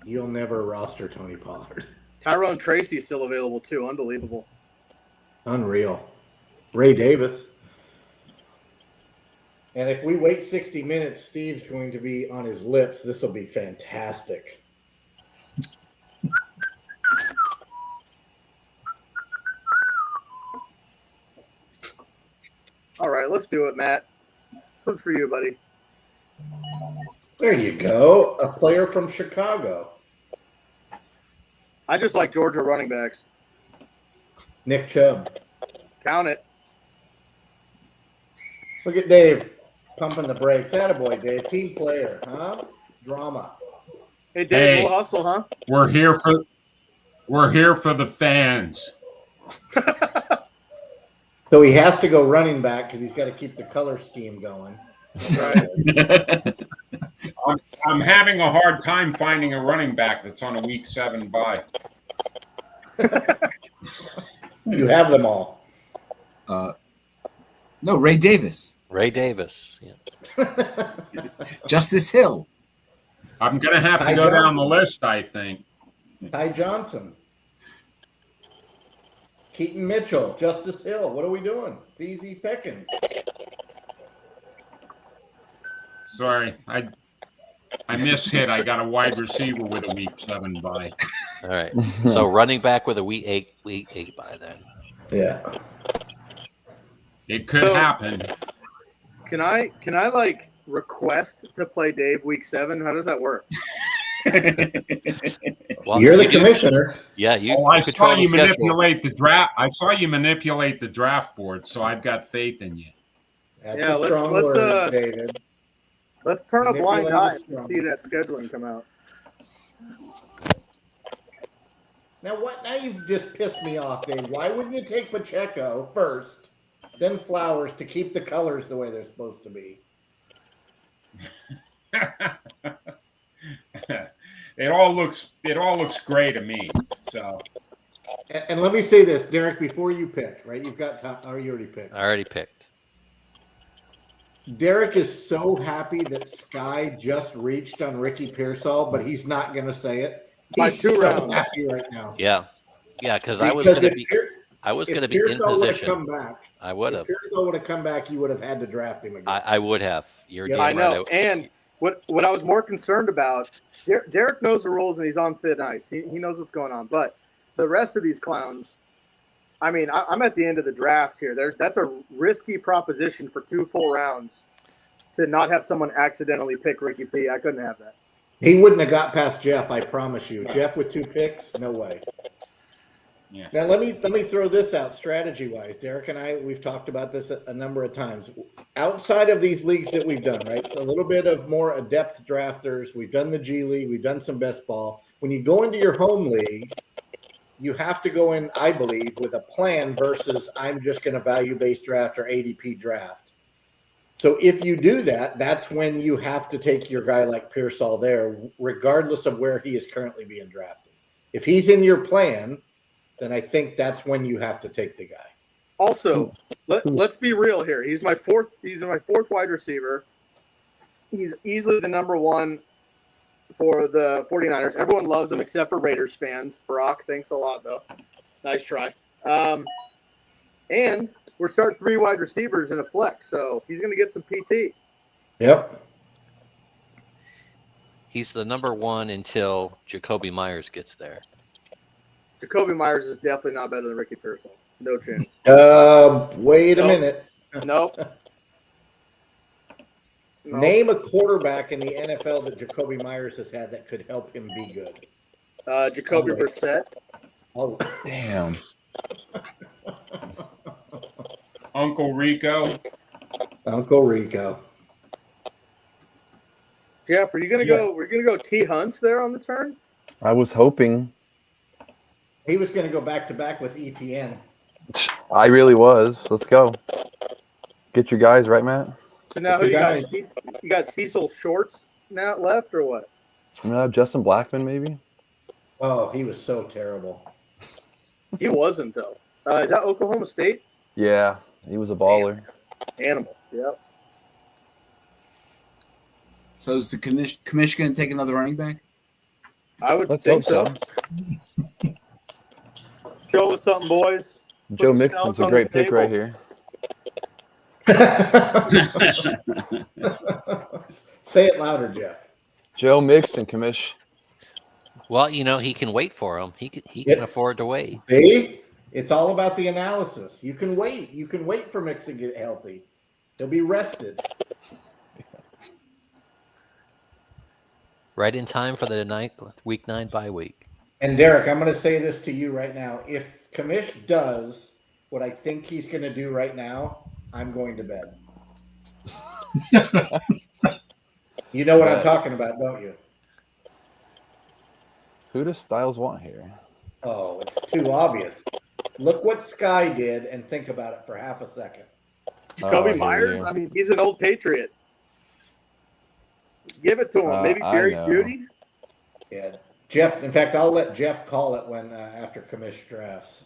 You'll never roster Tony Pollard. Tyrone Tracy's still available too. Unbelievable. Unreal. Ray Davis. And if we wait 60 minutes, Steve's going to be on his lips. This will be fantastic. All right, let's do it, Matt. This one's for you, buddy. There you go. A player from Chicago. I just like Georgia running backs. Nick Chubb. Count it. Look at Dave pumping the brakes. Attaboy, Dave. Team player, huh? Drama. Hey, Dave, Hey. we'll hustle, huh? We're here for the fans. So he has to go running back because he's got to keep the color scheme going. Right. I'm having a hard time finding a running back that's on a week 7 bye. You have them all. No, Ray Davis, Ray Davis. Yeah. Justice Hill. I'm gonna have to Ty go down Johnson. the list, I think. Ty Johnson. Keaton Mitchell. Justice Hill. What are we doing? It's easy pickings. Sorry, I mishit. I got a wide receiver with a week 7 bye. All right. So running back with a week eight by then. Yeah. It could So- happen. Can I like request to play Dave week 7? How does that work? Well, You're the you do- commissioner. Yeah, you Oh, I control saw the you schedule. manipulate the draft. I saw you manipulate the draft board, so I've got faith in you. That's Yeah, a let's- strong let's, word, David. Let's turn a blind Manipulate eye is and strong. see that scheduling come out. Now what? Now you've just pissed me off, Dave. Why wouldn't you take Pacheco first, then Flowers to keep the colors the way they're supposed to be? It all looks great to me. So And let me say this, Derek, before you pick, right? You've got time. Or you already picked. I already picked. Derek is so happy that Sky just reached on Ricky Pearsall, but he's not going to say it. By He's 2 so rounds. happy right now. Yeah, because I was Because gonna if be Pear- I was if gonna be in Pearsall would have position. come back, I would have. If Pearsall would have come back, you would have had to draft him again. I would have. You're Yeah, damn I know. right. And what I was more concerned about, Derek knows the rules and he's on thin ice. He knows what's going on. But the rest of these clowns, I mean, I'm at the end of the draft here. That's a risky proposition for 2 full rounds to not have someone accidentally pick Ricky P. I couldn't have that. He wouldn't have got past Jeff, I promise you. Jeff with 2 picks, no way. Yeah. Now let me throw this out strategy wise. Derek and I, we've talked about this a number of times. Outside of these leagues that we've done, right? It's a little bit of more adept drafters. We've done the G League, we've done some best ball. When you go into your home league, you have to go in, I believe, with a plan versus I'm just going to value-based draft or ADP draft. So if you do that, that's when you have to take your guy like Pearsall there, regardless of where he is currently being drafted. If he's in your plan, then I think that's when you have to take the guy. Also, let's be real here. He's my fourth wide receiver. He's easily the number one for the 49ers. Everyone loves him except for Raiders fans. Brock, thanks a lot, though. Nice try. And we're starting 3 wide receivers in a flex, so he's going to get some PT. Yep. He's the number one until Jacoby Myers gets there. Jacoby Myers is definitely not better than Ricky Pearsall. No chance. Wait a Nope. minute. Nope. Name a quarterback in the NFL that Jacoby Myers has had that could help him be good. Jacoby Oh, wait. Brissett. Oh, Damn. Uncle Rico. Uncle Rico. Jeff, are you gonna go? We're gonna go T Hunts there on the turn. I was hoping. He was going to go back to back with ETN. I really was. Let's go. Get your guys right, Matt. So now who You you got? guys- You got Cecil Shorts now left or what? Justin Blackman, maybe. Oh, he was so terrible. He wasn't though. Is that Oklahoma State? Yeah, he was a baller. Animal. Yep. So is the commission going to take another running back? I would Let's think hope so. so. Show us something, boys. Joe Put the Mixon's smells a on great the pick right table. here. Say it louder, Jeff. Joe Mixon, commish. Well, he can wait for him. He can Yep. afford to wait. See? It's all about the analysis. You can wait. You can wait for Mixon to get healthy. He'll be rested. Right in time for the week 9 bye week. And Derek, I'm going to say this to you right now. If Kamish does what I think he's going to do right now, I'm going to bed. You know what I'm talking about, don't you? Who does Styles want here? Oh, it's too obvious. Look what Sky did and think about it for half a second. Jacoby Oh, Myers. yeah. I mean, he's an old Patriot. Give it to him. Maybe I Jerry know. Jeudy. Yeah, Jeff. In fact, I'll let Jeff call it when after Kamish drafts.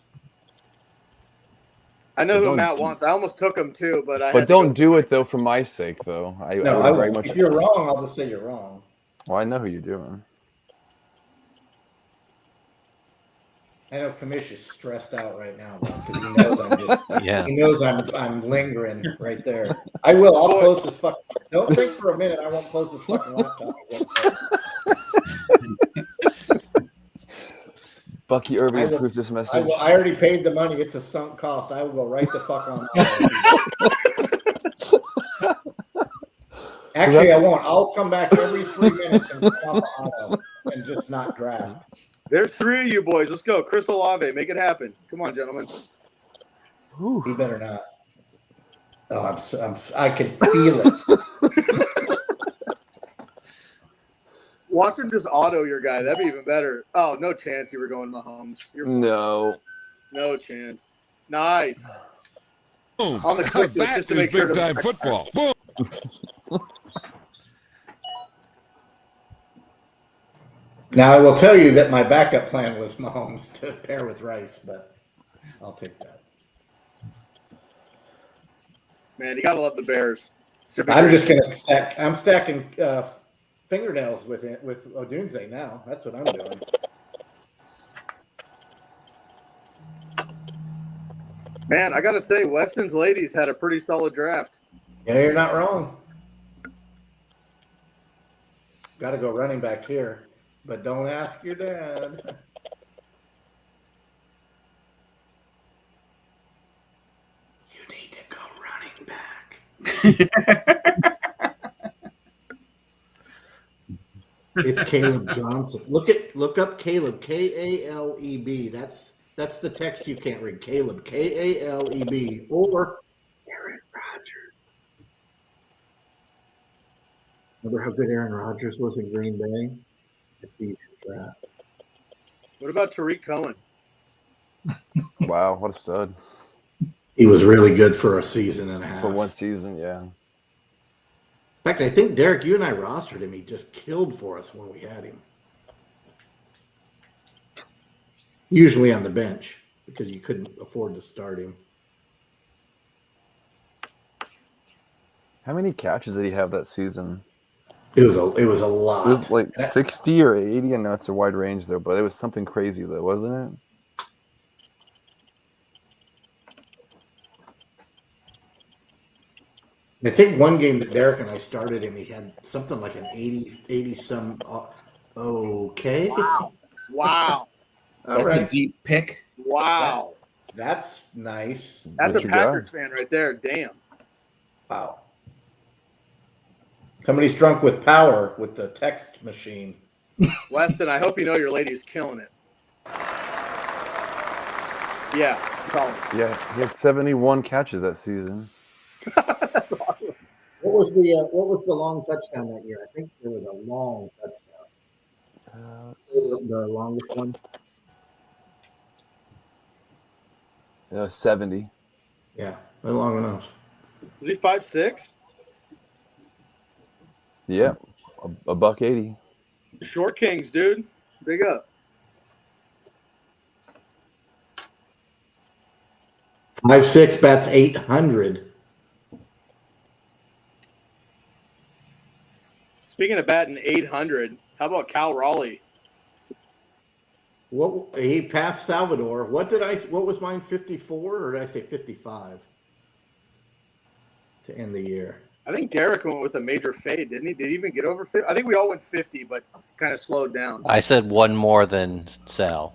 I know who Don't- Matt wants. I almost took him too, but I. But had to don't go- do it though for my sake, though. I No, would I very won't. much. If you're wrong, I'll just say you're wrong. Well, I know who you're doing. I know Kamish is stressed out right now because he knows I'm just. Yeah. He knows I'm lingering right there. I will. I'll close this fucking. Don't think for a minute. I won't close this fucking laptop. Bucky Irving I will- approves this I message. will. I already paid the money. It's a sunk cost. I will go right the fuck on. Actually, I won't. I'll come back every 3 minutes and come off auto and just not draft. There's 3 of you boys. Let's go, Chris Olave. Make it happen. Come on, gentlemen. Whew. He better not. Oh, I can feel it. Watch him just auto your guy. That'd be even better. Oh, no chance you were going Mahomes. No. No chance. Nice. Boom. On the quick, That just to is make sure big to- time football. Boom. Now, I will tell you that my backup plan was Mahomes to pair with Rice, but I'll take that. Man, you gotta love the Bears. Should be I'm great. just gonna stack. I'm stacking fingernails with Odunze now. That's what I'm doing. Man, I gotta say, Weston's ladies had a pretty solid draft. Yeah, you're not wrong. Got to go running back here, but don't ask your dad. You need to go running back. It's Caleb Johnson. Look up Caleb, Kaleb. That's the text you can't read. Caleb, Kaleb, or Aaron Rodgers. Remember how good Aaron Rodgers was in Green Bay? Draft. What about Tariq Cohen? Wow, what a stud. He was really good for a season and a half. For one season, yeah. In fact, I think, Derek, you and I rostered him. He just killed for us when we had him. Usually on the bench because you couldn't afford to start him. How many catches did he have that season? It was a It lot. was like 60 or 80. I know it's a wide range though, but it was something crazy though, wasn't I think one game that Derek and I started him, he had something like an 80 some. Okay. Wow. Wow. All That's a right. deep pick. Wow. That's nice. That's What a you got? Packers fan right there. Damn. Wow. Somebody's drunk with power with the text machine. Weston, I hope you know your lady's killing it. Yeah. Solid. Yeah, he had 71 catches that season. That's awesome. What was the long touchdown that year? I think there was a long touchdown. The longest one. 70. Yeah, not long enough. Is he 5'6"? Yeah, a buck 80. Short Kings, dude. Big up. 5'6", bats 800. Speaking of batting 800, how about Cal Raleigh? What he passed Salvador. What was mine? 54 or did I say 55 to end the year? I think Derek went with a major fade, didn't he? Did he even get over 50? I think we all went 50, but kind of slowed down. I said one more than Sal,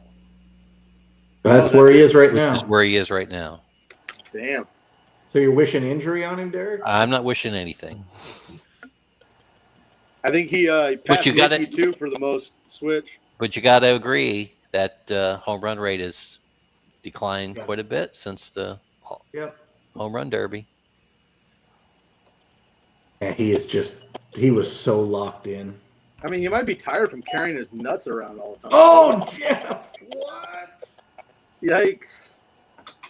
That's where he is right which now. is where he is right now. Damn. So you're wishing injury on him, Derek? I'm not wishing anything. I think he passed you gotta- Ricky too for the most switch. But you got to agree that home run rate has declined Yeah. quite a bit since the Yep. home run derby. And he was so locked in. I mean, he might be tired from carrying his nuts around all the time. Oh, Jeff! What? Yikes.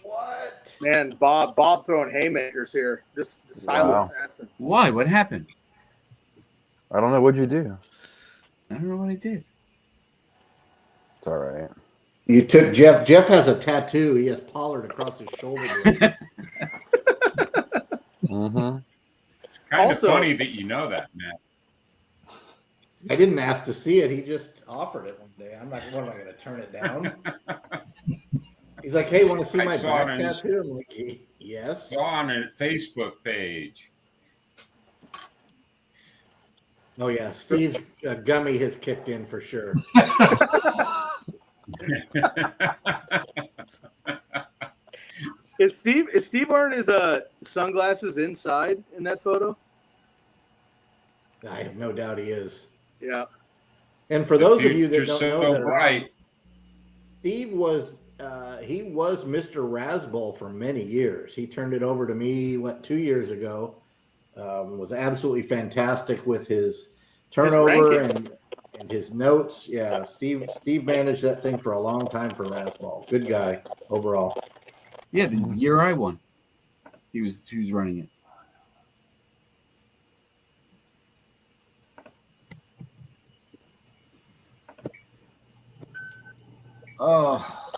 What? Man, Bob throwing haymakers here. Just silent Wow. assassin. Why? What happened? I don't know. What'd you do? I don't know what I did. It's all right. You took Jeff. Jeff has a tattoo. He has Pollard across his shoulder. Mm-hmm. Kind Also- of funny that you know that, Matt. I didn't ask to see it. He just offered it one day. What am I going to turn it down? He's like, hey, want to see I my saw it back on his- tattoo? I'm like, yes. Go on a Facebook page. Oh, yeah. Steve's gummy has kicked in for sure. Is Steve wearing his sunglasses inside in that photo? I have no doubt he is. Yeah. And for The those of you that future's don't know so that, bright. Steve was Mr. Razzball for many years. He turned it over to me 2 years ago. Was absolutely fantastic with his turnover and his notes. Yeah, Steve managed that thing for a long time for Razzball. Good guy overall. Yeah, the year I won, he was running it. Oh,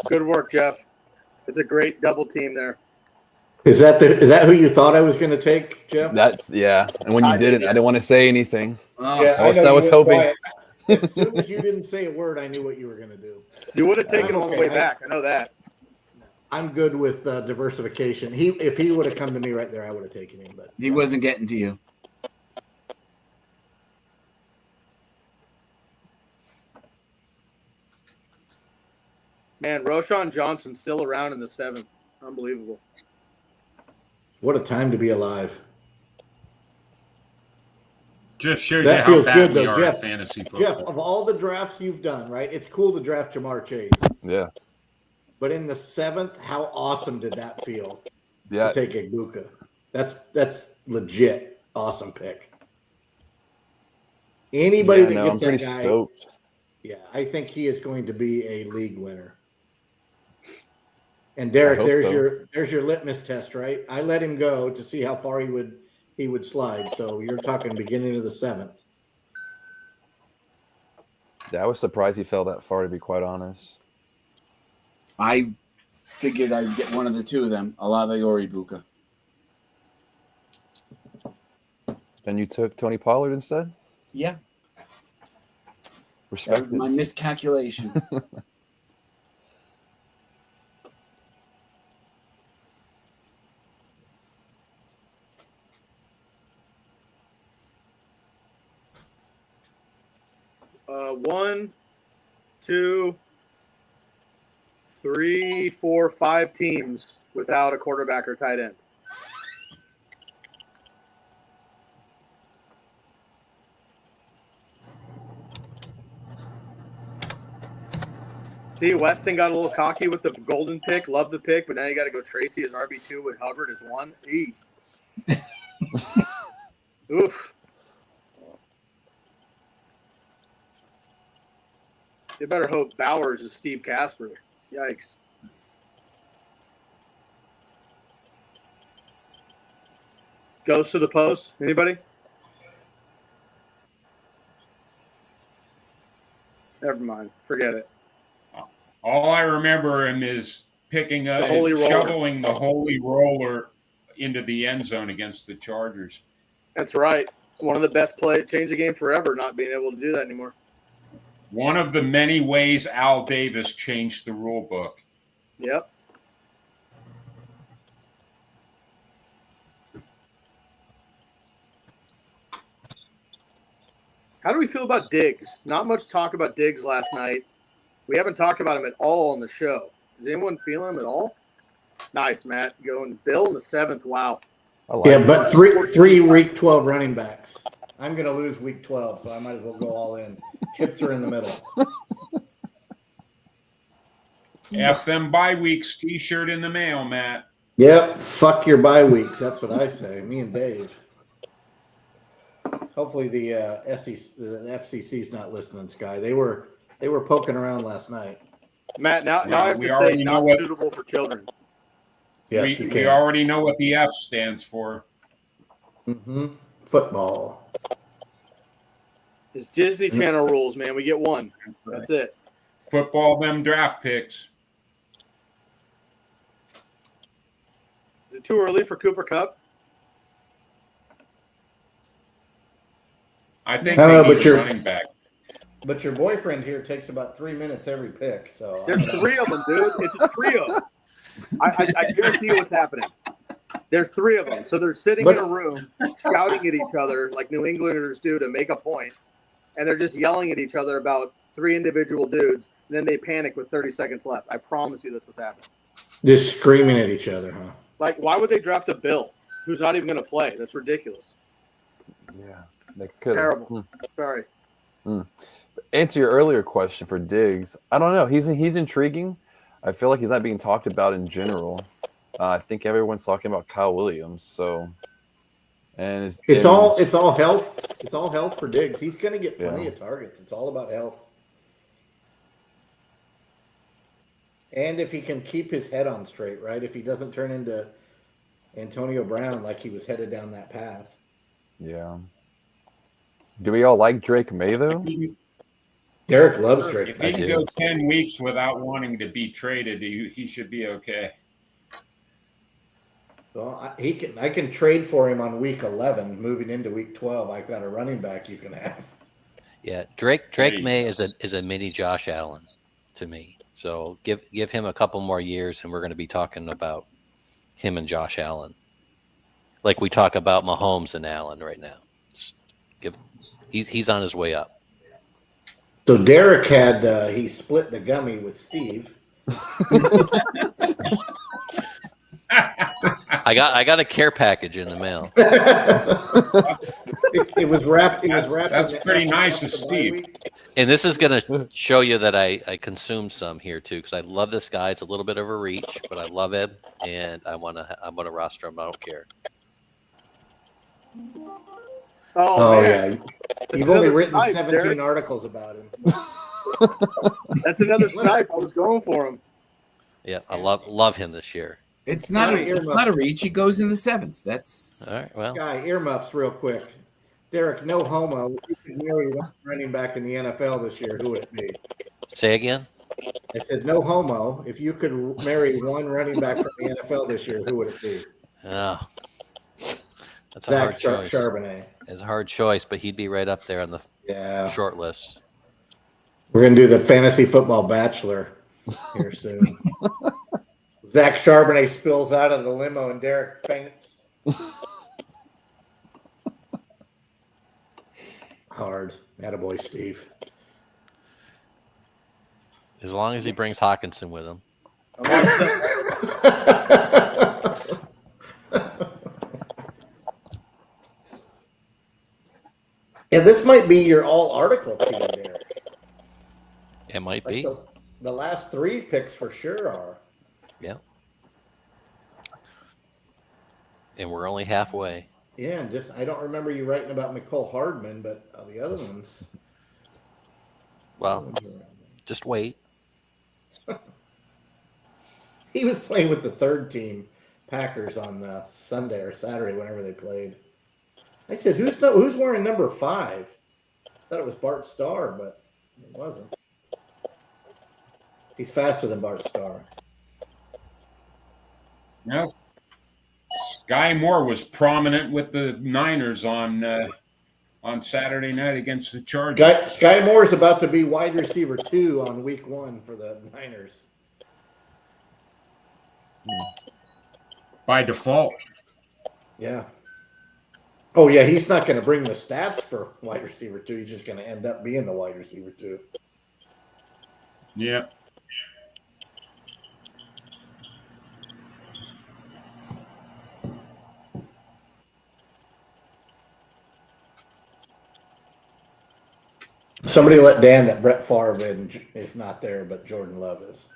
Good work, Jeff. It's a great double team there. Is that who you thought I was going to take, Jeff? That's And when you did it, I didn't want to say anything. Yeah, I was know you hoping. went quiet. As soon as you didn't say a word, I knew what you were going to do. You would have taken him on the Okay. way back. I know that. I'm good with diversification. If he would have come to me right there, I would have taken him. But he wasn't getting to you. Man, Roshan Johnson's still around in the 7th. Unbelievable. what a time to be alive. Just shows That you how feels bad good, we though, are Jeff. at fantasy football. Jeff, of all the drafts you've done, right? It's cool to draft Jamar Chase, Yeah. but in the 7th, how awesome did that feel Yeah. to take Ibuka? That's legit awesome pick. Anybody Yeah, that no, gets I'm that pretty guy, stoked. yeah, I think he is going to be a league winner. And Derek, I hope so. there's your litmus test, right? I let him go to see how far he would slide. So you're talking beginning of the 7th. Yeah, I was surprised he fell that far, to be quite honest. I figured I'd get one of the two of them, Olave or Ibuka. And you took Tony Pollard instead? Yeah, that Respect was it. my miscalculation. One, two, three, four, 5 teams without a quarterback or tight end. See, Weston got a little cocky with the golden pick. Love the pick, but now you got to go Tracy as RB2 with Hubbard as 1. Oof. You better hope Bowers is Steve Casper. Yikes. Goes to the post. Anybody? Never mind. Forget it. All I remember him is picking up, The holy roller. shoveling the holy roller into the end zone against the Chargers. That's right. One of the best play, change the game forever, not being able to do that anymore. One of the many ways Al Davis changed the rule book. Yep. How do we feel about Diggs? Not much talk about Diggs last night. We haven't talked about him at all on the show. Is anyone feeling him at all? Nice, Matt. Going Bill in the 7th. Wow. I like Yeah, it. but three week 12 running backs. I'm going to lose week 12, so I might as well go all in. Chips are in the middle. F them bye weeks t-shirt in the mail, Matt. Yep, fuck your bye weeks. That's what I say. Me and Dave. Hopefully the FCC's not listening, Sky. They were poking around last night. Matt, now I have we to already say know not what- suitable for children. Yes, you we can. already know what the F stands for. Football. It's Disney Channel rules, man. We get one. That's it. Football them draft picks. Is it too early for Cooper Kupp? I think I don't they know, need but a you're- running back. But your boyfriend here takes about 3 minutes every pick. So There's 3 of them, dude. It's a trio. I guarantee you what's happening. There's 3 of them. So they're sitting in a room shouting at each other like New Englanders do to make a point, and they're just yelling at each other about 3 individual dudes, and then they panic with 30 seconds left. I promise you that's what's happening. just screaming at each other, huh? Like, why would they draft a Bill who's not even going to play? That's ridiculous. Yeah, they could. Terrible. Sorry. Answer your earlier question for Diggs. I don't know. He's intriguing. I feel like he's not being talked about in general. I think everyone's talking about Kyle Williams. So, and It's all health. It's all health for Diggs. He's going to get plenty of targets. It's all about health. And if he can keep his head on straight, right? If he doesn't turn into Antonio Brown like he was headed down that path. Yeah. Do we all like Drake May though? Derek loves Drake. If he can go 10 weeks without wanting to be traded, he should be okay. Well, I can trade for him on week 11, moving into week 12. I've got a running back you can have. Yeah, Drake May is a mini Josh Allen to me. So give him a couple more years, and we're going to be talking about him and Josh Allen, like we talk about Mahomes and Allen right now. He's on his way up. So Derek had he split the gummy with Steve. I got a care package in the mail. it was wrapped. It was wrapped. That's pretty nice of Steve. And this is going to show you that I consumed some here too, because I love this guy. It's a little bit of a reach, but I love him, and I'm gonna roster him. I don't care. Oh man. yeah, That's you've only another written snipe, 17 Derek. articles about him. That's another snipe. I was going for him. Yeah, I love him this year. It's not Johnny it's not a reach. He goes in the 7th. That's All right, well, Guy, earmuffs real quick. Derek, no homo. If you could marry one running back in the NFL this year, who would it be? say again. I said no homo. If you could marry one running back from the NFL this year, who would it be? Oh, that's a Zach hard choice. Charbonnet. It's a hard choice, but he'd be right up there on the Yeah. short list. We're going to do the Fantasy Football Bachelor here soon. Zach Charbonnet spills out of the limo and Derek faints. Hard. Attaboy, Steve. As long as he brings Hawkinson with him. Yeah, this might be your all-article team, Derek. It might Like be. the last 3 picks for sure are. Yeah. And we're only halfway. Yeah, and just I don't remember you writing about McCole Hardman, but the other ones. Well, just wait. He was playing with the 3rd team Packers on Sunday or Saturday, whenever they played. I said, "Who's wearing number 5?" Thought it was Bart Starr, but it wasn't. He's faster than Bart Starr. No. Sky Moore was prominent with the Niners on Saturday night against the Chargers. Sky Moore is about to be wide receiver 2 on week 1 for the Niners. By default. Yeah. Oh, yeah, he's not going to bring the stats for wide receiver 2. He's just going to end up being the wide receiver 2. Yeah. Somebody let Dan that Brett Favre is not there, but Jordan Love is.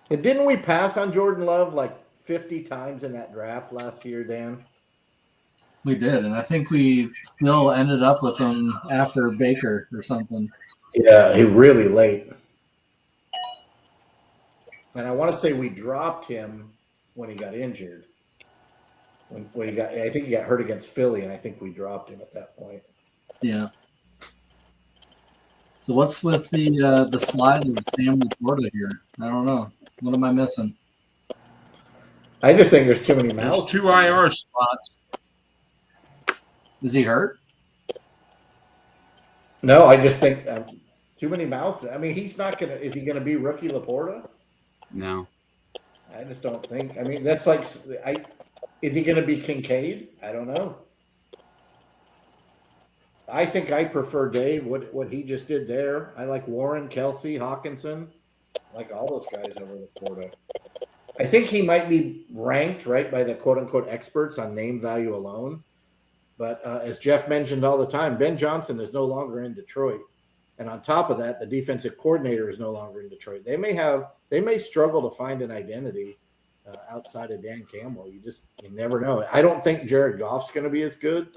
And didn't we pass on Jordan Love like 50 times in that draft last year, Dan? We did, and I think we still ended up with him after Baker or something. Yeah, he really late. And I want to say we dropped him when he got injured. When he got, I think he got hurt against Philly, and I think we dropped him at that point. Yeah. So what's with the slide of Sam Laporta here? I don't know. What am I missing? I just think there's too many mouths. There's 2 IR spots. Is he hurt? No, I just think too many mouths. I mean, he's not gonna. Is he gonna be rookie Laporta? No. I just don't think. I mean, that's like. Is he gonna be Kincaid? I don't know. I think I prefer Dave. What he just did there. I like Warren, Kelsey, Hawkinson. I like all those guys over Laporta. I think he might be ranked right by the quote unquote experts on name value alone. But as Jeff mentioned all the time, Ben Johnson is no longer in Detroit. And on top of that, the defensive coordinator is no longer in Detroit. They may struggle to find an identity outside of Dan Campbell. You never know. I don't think Jared Goff's going to be as good.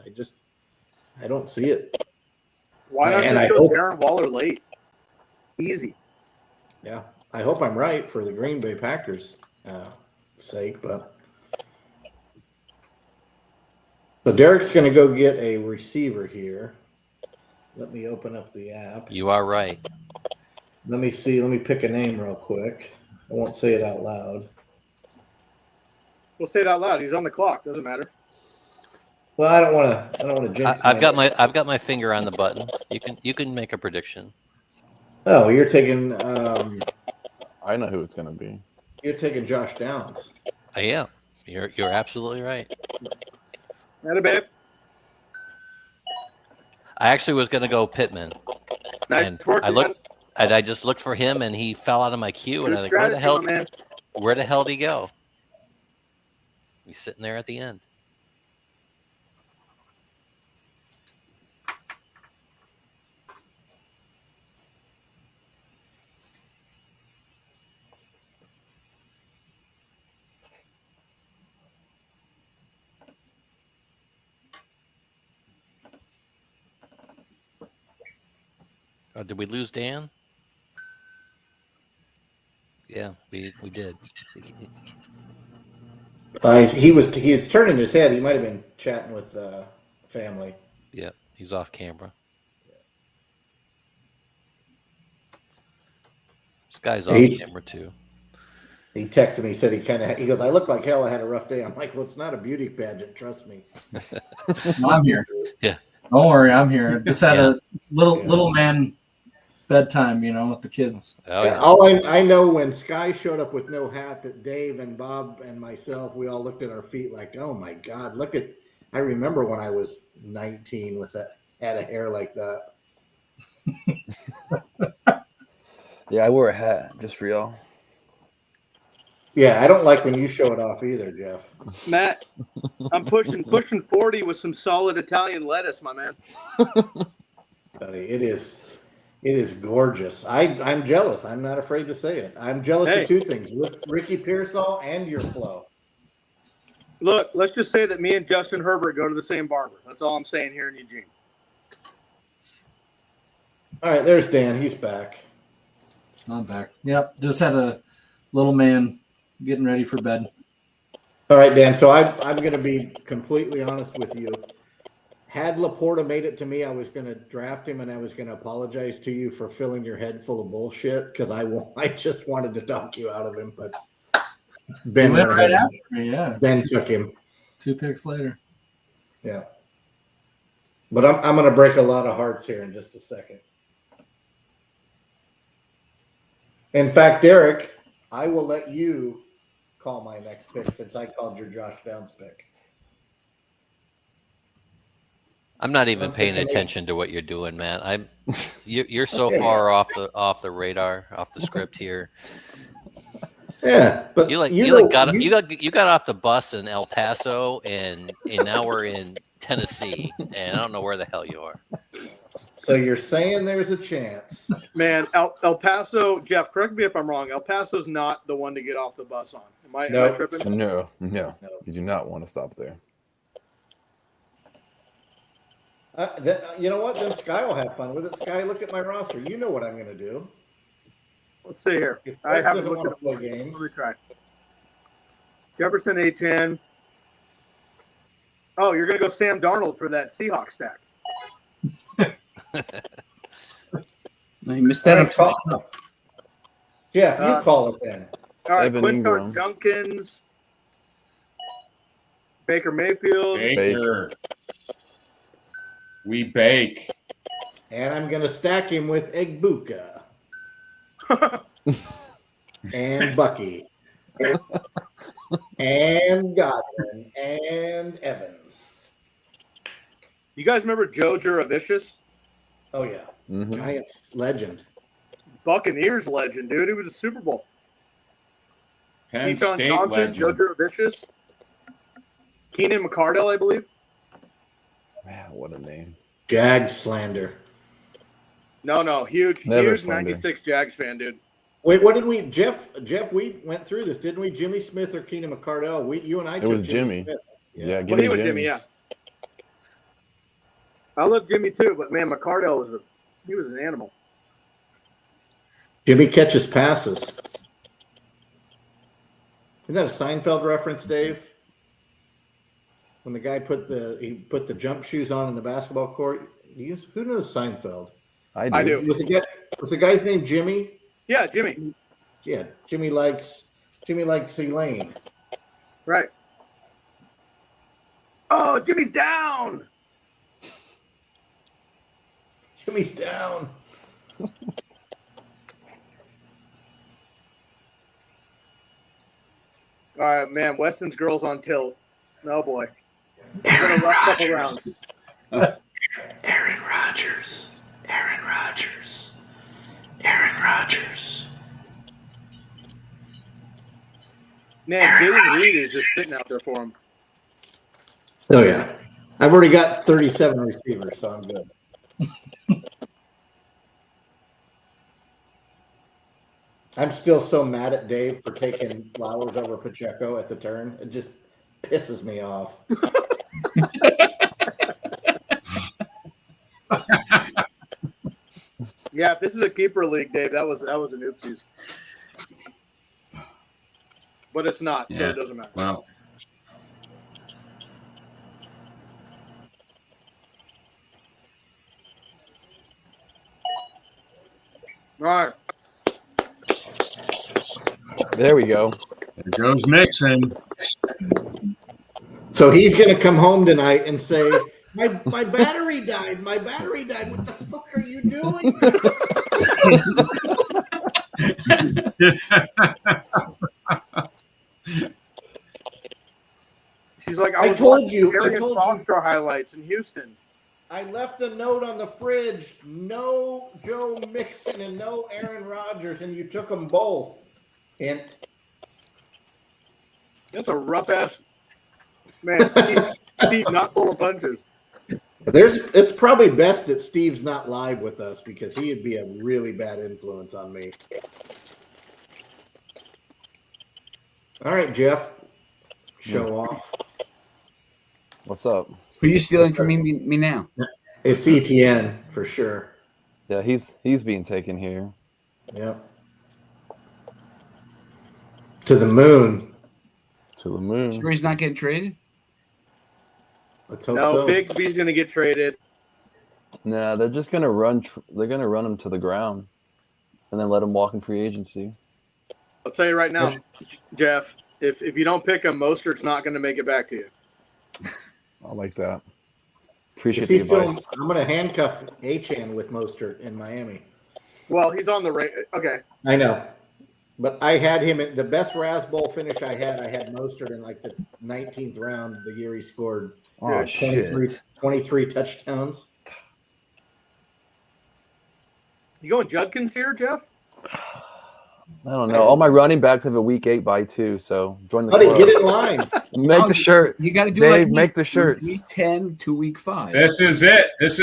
I don't see it. Why not And just I go hope- Darren Waller late? Easy. Yeah, I hope I'm right for the Green Bay Packers' sake, but so Derek's going to go get a receiver here. Let me open up the app. You are right. Let me see. Let me pick a name real quick. I won't say it out loud. We'll say it out loud. He's on the clock. Doesn't matter. Well, I don't want to jinx. I've got my finger on the button. You can make a prediction. Oh, you're taking. I know who it's going to be. You're taking Josh Downs. I am. You're absolutely right. Not a babe. I actually was going to go Pittman, Nice and work, I just looked for him, and he fell out of my queue, and I was like, where the hell did he go? He's sitting there at the end. Oh, did we lose Dan? Yeah, we did. He was turning his head. He might have been chatting with family. Yeah, he's off camera. This guy's off camera too. He texted me, he said he goes, I look like hell. I had a rough day. I'm like, well, it's not a beauty pageant. Trust me. No, I'm here. Yeah. Don't worry, I'm here. Just had Yeah. a little man bedtime, with the kids. Oh, Yeah, yeah. all I know when Sky showed up with no hat, that Dave and Bob and myself, we all looked at our feet like, oh my God, I remember when I was 19 had a hair like that. Yeah, I wore a hat just for y'all. Yeah, I don't like when you show it off either, Jeff. Matt, I'm pushing 40 with some solid Italian lettuce, my man. Buddy, it is gorgeous. I'm jealous. I'm not afraid to say it. I'm jealous of two things: Ricky Pearsall and your flow. Look, let's just say that me and Justin Herbert go to the same barber. That's all I'm saying here in Eugene. All right, there's Dan. He's back. I'm back. Yep, just had a little man getting ready for bed. All right, Dan. So I'm going to be completely honest with you. Had Laporta made it to me, I was going to draft him, and I was going to apologize to you for filling your head full of bullshit because I just wanted to talk you out of him, but Ben went right after me. Yeah, Ben took him. 2 picks later. Yeah, but I'm going to break a lot of hearts here in just a second. In fact, Derek, I will let you call my next pick since I called your Josh Downs pick. I'm not even paying attention to what you're doing, man. You're so far off the radar, off the script here. Yeah, but you got off the bus in El Paso, and now we're in Tennessee, and I don't know where the hell you are. So you're saying there's a chance? Man, El Paso, Jeff, correct me if I'm wrong. El Paso's not the one to get off the bus on. Am I tripping? No. You do not want to stop there. You know what? Then Sky will have fun with it. Sky, look at my roster. You know what I'm going to do. Let's see here. I haven't looked at the games. Let me try. Jefferson A10. Oh, you're going to go Sam Darnold for that Seahawks stack. I missed that. Jeff, you call it then. All right, Quinton Junkins, Baker Mayfield. Baker. We bake. And I'm going to stack him with Egbuka. And Bucky. And Godwin. And Evans. You guys remember Joe Juravicius? Oh, yeah. Mm-hmm. Giants legend. Buccaneers legend, dude. He was a Super Bowl. Penn Keaton State Johnson, legend. Joe Juravicius. Keenan McCardell, I believe. Man, what a name. Jags slander. No. Huge Never slander. 96 Jags fan, dude. Wait, what did we, Jeff, we went through this, didn't we? Jimmy Smith or Keenan McCardell? You and I It took was Jimmy. Smith. Yeah, Well, he was Jimmy, yeah. I love Jimmy too, but man, McCardell was an animal. Jimmy catches passes. Isn't that a Seinfeld reference, Dave? When the guy put the jump shoes on in the basketball court. Who knows Seinfeld? I do. Was the guy's name Jimmy? Yeah, Jimmy. Yeah, Jimmy likes Elaine. Right. Oh, Jimmy's down. Jimmy's down. All right, man. Weston's girls on tilt. Oh boy. It's been a rough couple rounds. Aaron Rodgers. Man, Jaden Reed is just sitting out there for him. Oh yeah. I've already got 37 receivers, so I'm good. I'm still so mad at Dave for taking Flowers over Pacheco at the turn. It just pisses me off. Yeah, if this is a keeper league, Dave, that was an oopsies. But it's not, so it doesn't matter. Well, All right. There we go. There goes Nixon. So he's going to come home tonight and say, my battery died. My battery died. What the fuck are you doing? She's like, I was told watching you. Arian Foster highlights in Houston. I left a note on the fridge. No Joe Mixon and no Aaron Rodgers, and you took them both. And That's a rough ass man. Steve not full of punches. it's probably best that Steve's not live with us because he'd be a really bad influence on me. All right, Jeff. Show off. What's up? Who are you stealing from me now? It's ETN for sure. Yeah, he's being taken here. Yep. To the moon. To the moon. Sure he's not getting traded? Let's hope No, so. Bigsby's going to get traded. Nah, they're just gonna run. They're gonna run him to the ground, and then let him walk in free agency. I'll tell you right now, Jeff, if you don't pick him, Mostert's not going to make it back to you. I like that. Appreciate Is he the still, advice. I'm going to handcuff Achan with Mostert in Miami. Well, he's on the okay. I know. But I had him in the best Razzball finish I had Mostert in like the 19th round the year he scored Oh 23, shit! 23 touchdowns. You going Judkins here, Jeff? I don't know. All my running backs have a week 8 bye too, so join the Buddy, club. get in line. Make the shirt. You got to do Dave, like make the shirts. Week 10 to week 5. This is it. This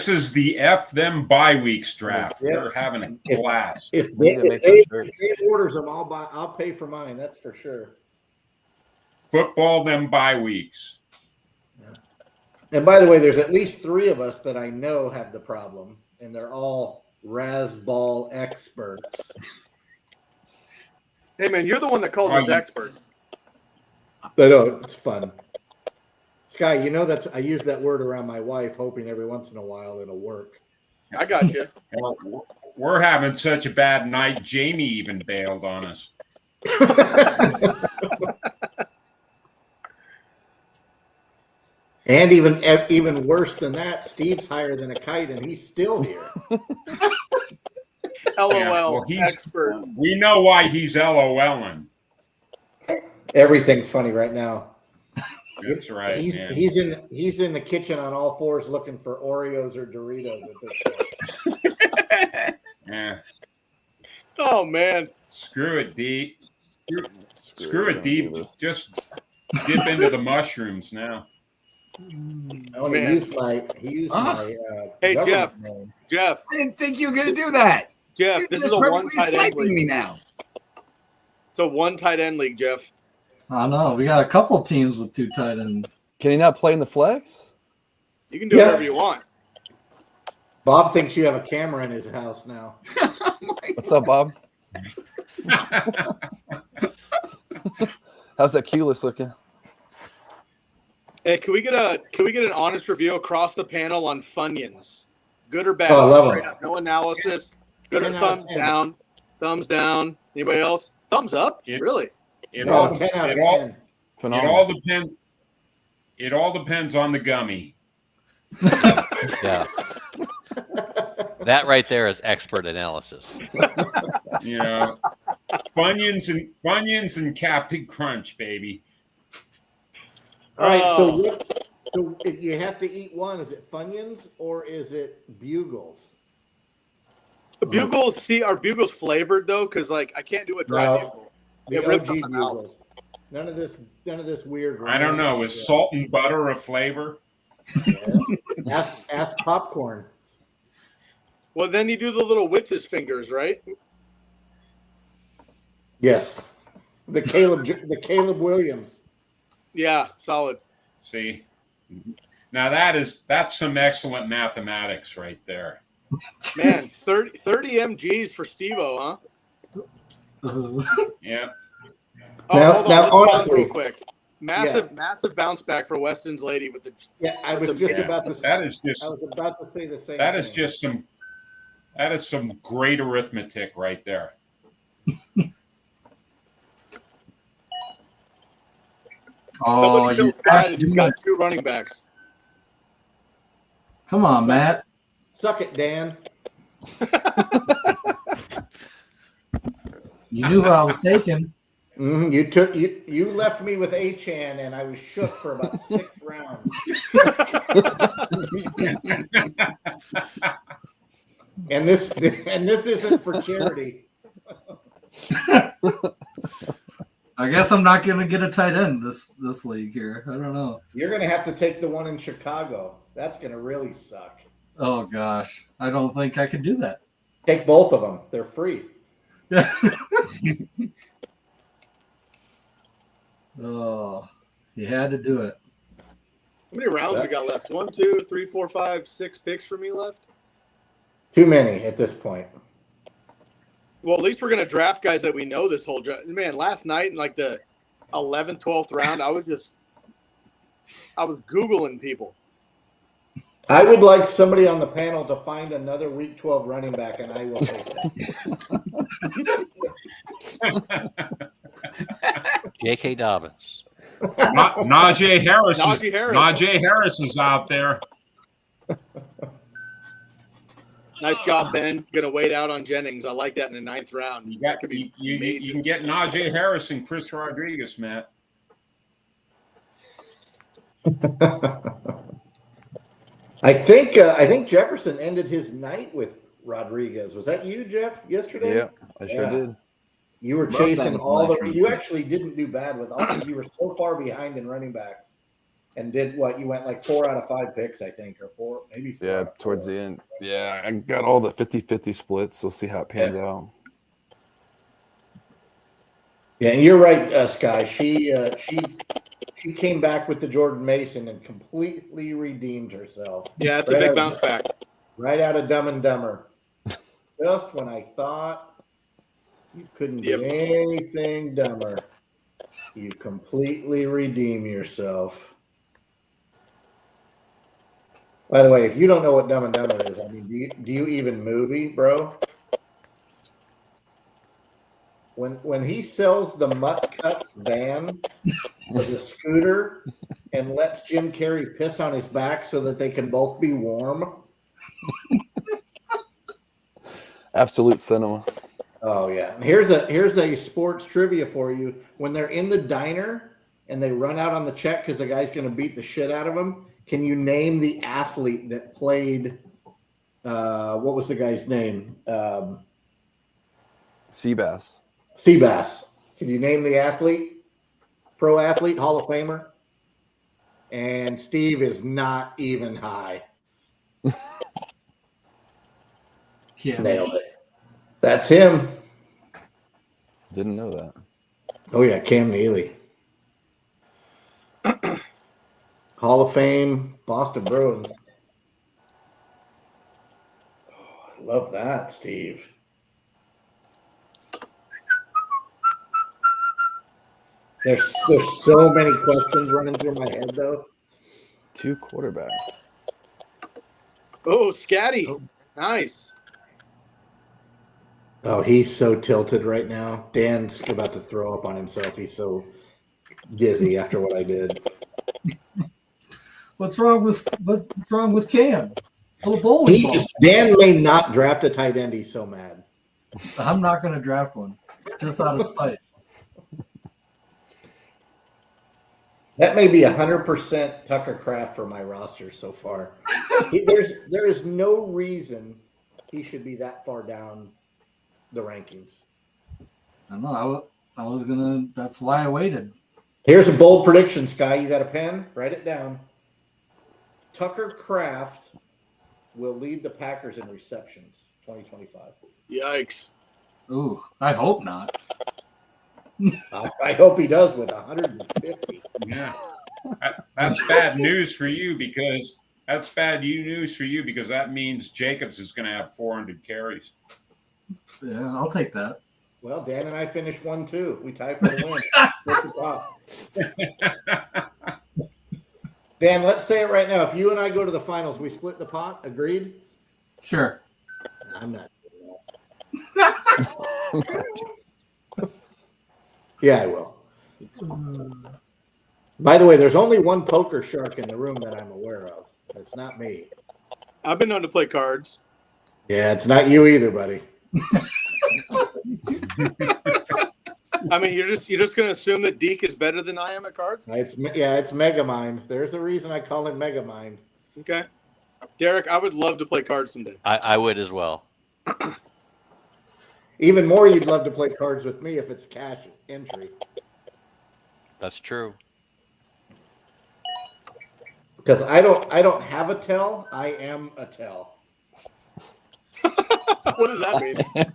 is the F them bye weeks draft. Yeah. They're having a blast. If We need to make those shirts. Dave orders them, I'll pay for mine. That's for sure. Football them bye weeks. And by the way, there's at least 3 of us that I know have the problem, and they're all Razzball experts. Hey, man, you're the one that calls us experts. I know it's fun. Sky, you know I use that word around my wife, hoping every once in a while it'll work. I got you. Well, we're having such a bad night. Jamie even bailed on us. And even worse than that, Steve's higher than a kite, and he's still here. LOL, Yeah, well, experts. We know why he's LOLing. Everything's funny right now. That's right. He's man. he's in the kitchen on all fours looking for Oreos or Doritos at this point. Yeah. Oh, man. Screw it, D. Screw it, it, don't D. do this. Just dip into the mushrooms now. Oh, he Man. used my Hey, government Jeff. name. Jeff, I didn't think you were going to do that. Jeff, You're this just is a one purposely tight end sniping me league. now. It's a one tight end league, Jeff. I don't know. We got a couple teams with 2 tight ends. Can he not play in the flex? You can do Yeah. whatever you want. Bob thinks you have a camera in his house now. What's up, Bob? How's that Q-list looking? Hey, can we get an honest review across the panel on Funyuns? Good or bad? Oh, I love 'em. Straight up, no analysis. Good or 10 out of thumbs 10. down? Thumbs down. Anybody else? Thumbs up? Really? It No, all 10 out of it all 10. it Phenomenal. all depends. It all depends on the gummy. Yeah. That right there is expert analysis. You know, Funyuns and Captain Crunch, baby. All right, Oh. so if you have to eat one, is it Funyuns or is it Bugles? Bugles, are Bugles flavored though? Because like I can't do a dry No. bugle. The It rips OG up the mouth. Bugles. None of this weird. I don't know. ranch Is shit. salt and butter a flavor? Yes. Ask popcorn. Well, then you do the little witch's fingers, right? Yes. The Caleb Williams. Yeah, solid. See, now that's some excellent mathematics right there. Man, 30 MGs for Steve-O, huh? Yeah. Oh, Now- hold on. now, Let's pause honestly- real quick. Massive bounce back for Weston's lady with the. Yeah, I was just about to. That is just I was about to say the same. that is thing. just some great arithmetic right there. Oh, Somebody feels bad and he's got 2 running backs. come on, Matt. Suck it, Dan. You knew who I was taking. You left me with Achan, and I was shook for about 6 rounds. And this isn't for charity. I guess I'm not going to get a tight end this league here. I don't know. You're going to have to take the one in Chicago. That's going to really suck. Oh gosh, I don't think I could do that. Take both of them. They're free. Oh, you had to do it. How many rounds we got left? 1, 2, 3, 4, 5, 6 picks for me left. Too many at this point. Well, at least we're gonna draft guys that we know this whole draft. Man, last night in like the 11th, 12th round, I was Googling people. I would like somebody on the panel to find another Week 12 running back, and I will take that. J.K. Dobbins. Najee Harris. Najee Harris. Najee Harris is out there. Nice job, Ben. Gonna wait out on Jennings. I like that in the 9th round. You got you can get Najee Harris and Chris Rodriguez, Matt. I think Jefferson ended his night with Rodriguez. Was that you, Jeff, yesterday? Yeah, I sure did. You were Love chasing that all was the. my You actually didn't do bad with all. You were so far behind in running backs, and did what? You went like 4 out of 5 picks, I think, or 4, maybe 4. Yeah, towards the end. Yeah, I got all the 50-50 splits. We'll see how it pans out. Yeah, and you're right, Sky. She came back with the Jordan Mason and completely redeemed herself. Yeah, it's a big bounce back. Right out of Dumb and Dumber. Just when I thought you couldn't do anything dumber, you completely redeem yourself. By the way, if you don't know what Dumb and Dumber is, I mean, do you even movie, bro? When he sells the Mutt Cuts van or the scooter and lets Jim Carrey piss on his back so that they can both be warm. Absolute cinema. Oh yeah. And here's a sports trivia for you. When they're in the diner and they run out on the check because the guy's going to beat the shit out of them, can you name the athlete that played? What was the guy's name? Seabass. Seabass. Can you name the athlete? Pro athlete, Hall of Famer? And Steve is not even high. Yeah. Nailed it. That's him. Didn't know that. Oh yeah, Cam Neely. Hall of Fame, Boston Bruins. Oh, I love that, Steve. There's so many questions running through my head, though. 2 quarterbacks. Oh, Scatty. Nice. Oh, he's so tilted right now. Dan's about to throw up on himself. He's so dizzy after what I did. What's wrong with Cam? A little bowling ball. Dan may not draft a tight end. He's so mad. I'm not going to draft one, just out of spite. That may be 100% Tucker Kraft for my roster so far. There is no reason he should be that far down the rankings. I don't know. I was gonna. That's why I waited. Here's a bold prediction, Sky. You got a pen? Write it down. Tucker Kraft will lead the Packers in receptions 2025. Yikes. Ooh, I hope not. I hope he does with 150. Yeah, that's bad news for you because that means Jacobs is going to have 400 carries. Yeah, I'll take that. Well, Dan and I finished 1-2. We tied for the win. Dan, let's say it right now. If you and I go to the finals, we split the pot. Agreed? Sure. I'm not doing that. Yeah, I will. By the way, there's only one poker shark in the room that I'm aware of. It's not me. I've been known to play cards. Yeah, it's not you either, buddy. I mean, you're just gonna assume that Deke is better than I am at cards? It's Megamind. There's a reason I call him Megamind. Okay. Derek, I would love to play cards someday. I would as well. Even more, you'd love to play cards with me if it's cash entry. That's true. Because I don't have a tell. I am a tell. What does that mean?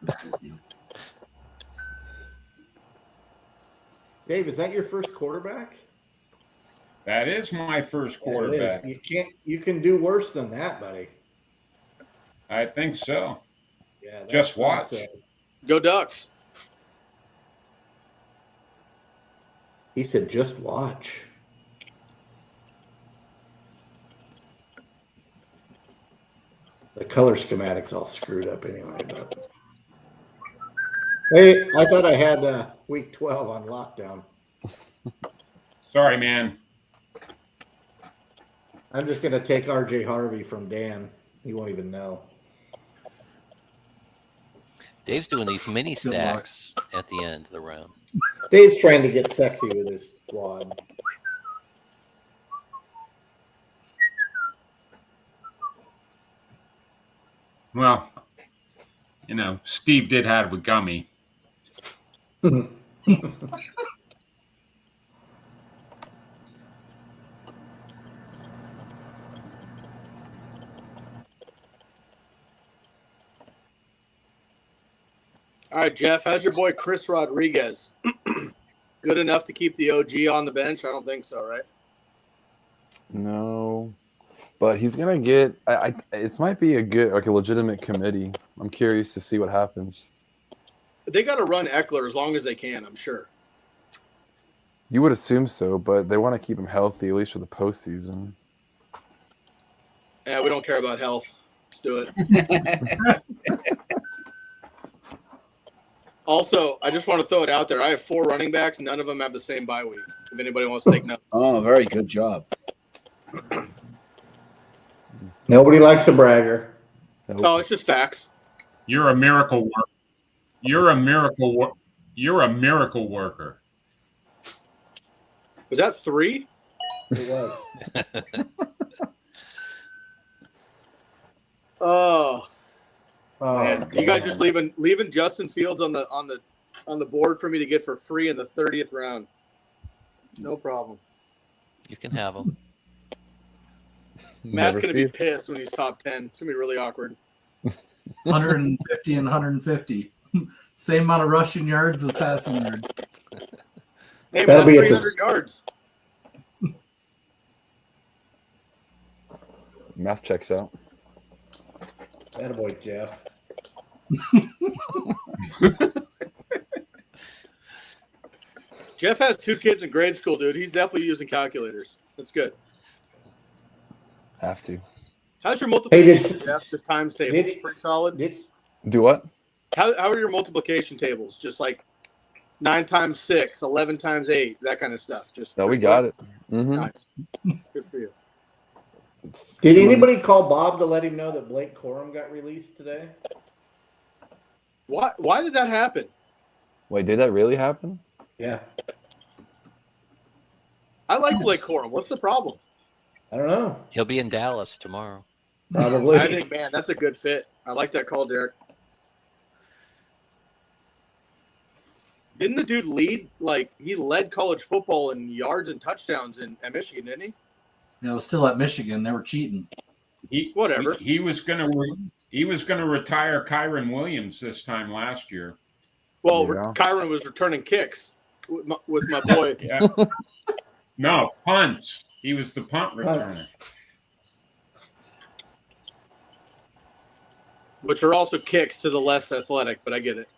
Dave, is that your first quarterback? That is my first Yeah, it quarterback. is. You can do worse than that, buddy. I think so. Yeah. Just watch. Go Ducks. He said, just watch. The color schematic's all screwed up anyway. But... Hey, I thought I had week 12 on lockdown. Sorry, man. I'm just going to take RJ Harvey from Dan. He won't even know. Dave's doing these mini Good luck. stacks at the end of the round. Dave's trying to get sexy with his squad. Well, Steve did have a gummy. All right, Jeff, how's your boy Chris Rodriguez? Good enough to keep the OG on the bench? I don't think so, right? No, but he's gonna get. It might be a legitimate committee. I'm curious to see what happens. They got to run Eckler as long as they can, I'm sure. You would assume so, but they want to keep him healthy at least for the postseason. Yeah, we don't care about health. Let's do it. Also, I just want to throw it out there. I have 4 running backs. None of them have the same bye week. If anybody wants to take notes. Oh, very good job. Nobody likes a bragger. Nope. Oh, it's just facts. You're a miracle worker. You're a miracle worker. Was that 3? It was. Oh, Oh, man. You guys just leaving Justin Fields on the board for me to get for free in the 30th round. No problem. You can have them. Matt's Never going to be see it. pissed when he's top 10. It's going to be really awkward. 150 and 150. Same amount of rushing yards as passing yards. Hey, That'll Matt, be at 300 yards. Math checks out. Attaboy, Jeff. Jeff has 2 kids in grade school, dude. He's definitely using calculators. That's good. Have to How's your multiplication, did- Jeff? The times table. did- Pretty solid. do what? How are your multiplication tables? Just like 9 times 6, 11 times 8, that kind of stuff. Just No, we got it. Nice. Good for you. Did anybody call Bob to let him know that Blake Corum got released today? Why did that happen? Wait, did that really happen? Yeah. I like Blake Corum. What's the problem? I don't know. He'll be in Dallas tomorrow. Probably. I think, man, that's a good fit. I like that call, Derek. Didn't the dude he led college football in yards and touchdowns at Michigan, didn't he? It was still at Michigan. They were cheating. Whatever. He was gonna retire Kyron Williams this time last year. Well, Yeah. Kyron was returning kicks with my boy. Yeah. No, punts. He was the punt returner. Punts. Which are also kicks to the less athletic, but I get it.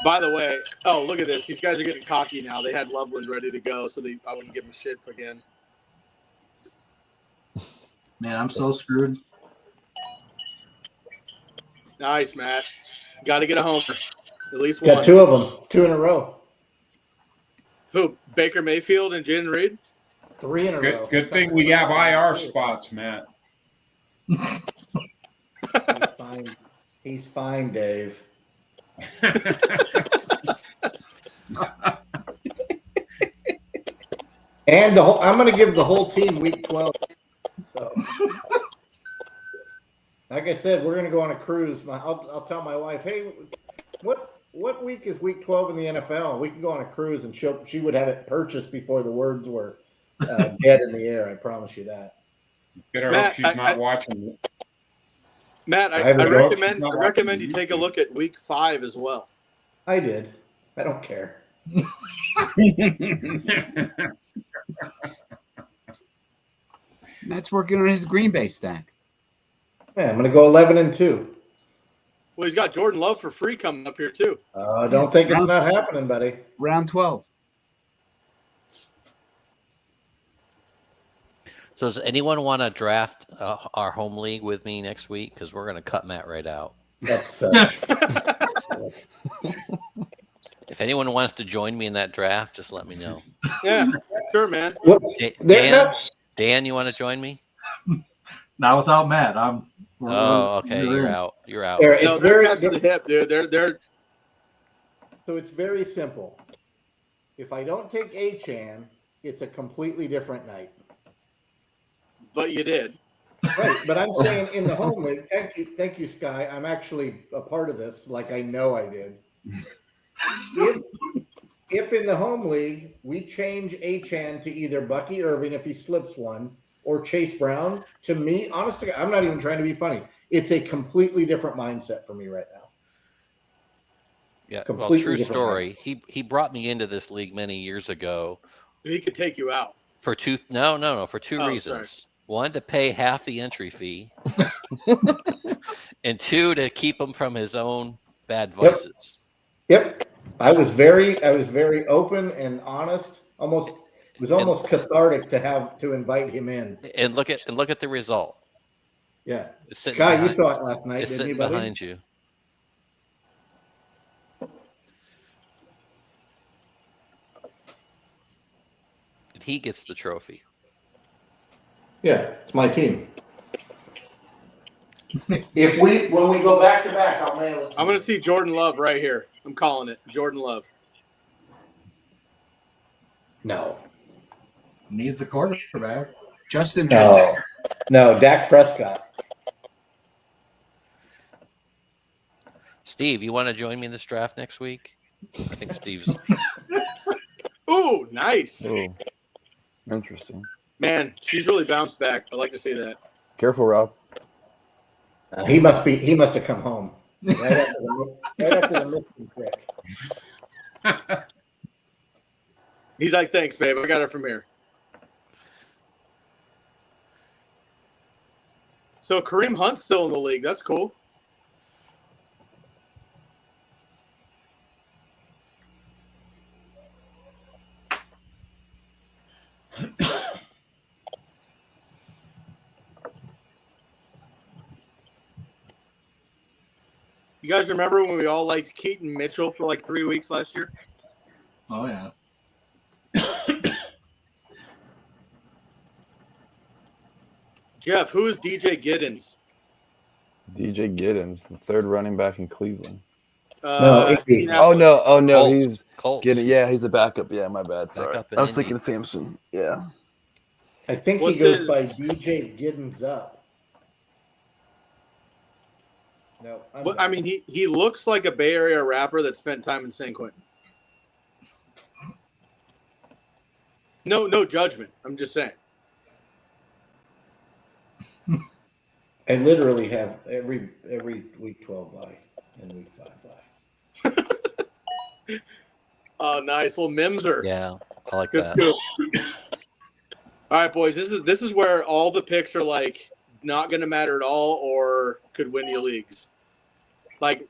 By the way, oh, look at this. These guys are getting cocky now. They had Loveland ready to go, so I wouldn't give them shit again. Man, I'm so screwed. Nice, Matt. Got to get a homer. At least one. Got two of them, 2 in a row. Who? Baker Mayfield and Jaden Reed? 3 in a row. Good thing we have IR spots, Matt. He's fine. He's fine, Dave. And I'm going to give the whole team week 12. So, like I said, we're going to go on a cruise. I'll tell my wife, hey, what week is week 12 in the NFL? We can go on a cruise, and she would have it purchased before the words were dead in the air. I promise you that. Better Matt, hope she's not watching. Matt, I recommend you take a look at week 5 as well. I did. I don't care. Matt's working on his Green Bay stack. Yeah, I'm going to go 11-2. Well, he's got Jordan Love for free coming up here too. I don't think it's not happening, buddy. Round 12. So does anyone want to draft our home league with me next week? Because we're going to cut Matt right out. That's such. If anyone wants to join me in that draft, just let me know. Yeah, sure, man. Well, Dan, you want to join me? Not without Matt. Okay, you're out. You're out. No, they're to the hip, dude. They're. So it's very simple. If I don't take Achan, it's a completely different night. But you did. Right, but I'm saying in the home league, thank you, Sky. I'm actually a part of this, like I know I did. If in the home league we change Achan to either Bucky Irving if he slips one or Chase Brown, to me, honestly, I'm not even trying to be funny. It's a completely different mindset for me right now. Yeah, Completely true different story. He brought me into this league many years ago. He could take you out. For two reasons. Sorry. One, to pay half the entry fee, and 2, to keep him from his own bad vices. Yep. I was very open and honest. It was almost cathartic to invite him in. And look at the result. Yeah. It's sitting Sky, behind, you saw it last night, it's didn't you, sitting buddy? behind you. And he gets the trophy. Yeah, it's my team. When we go back to back, I'll nail it. I'm going to see Jordan Love right here. I'm calling it. Jordan Love. No. Needs a quarterback. Justin. No, Dak Prescott. Steve, you want to join me in this draft next week? I think Steve's. Ooh, nice. Oh, interesting. Man, she's really bounced back. I like to see that. Careful, Rob. He must have come home right after the Michigan pick. He's like, thanks, babe. I got it from here. So Kareem Hunt's still in the league. That's cool. You guys remember when we all liked Keaton Mitchell for like 3 weeks last year? Oh, yeah. Jeff, who is DJ Giddens? DJ Giddens, the third running back in Cleveland. No, Indianapolis. Oh no, Colts. he's Colts. getting. Yeah, he's the backup. Yeah, my bad. Sorry, Backup in I was Indy. thinking Samson. Yeah, I think What's he goes his- by DJ Giddens up. No, Well, I mean, he looks like a Bay Area rapper that spent time in San Quentin. No judgment. I'm just saying. I literally have every week 12 bye and week 5 bye. Oh, nice. Well, Mimser. Yeah, I like Good that. scoop. All right, boys. This is where all the picks are like not going to matter at all, or could win you leagues. Like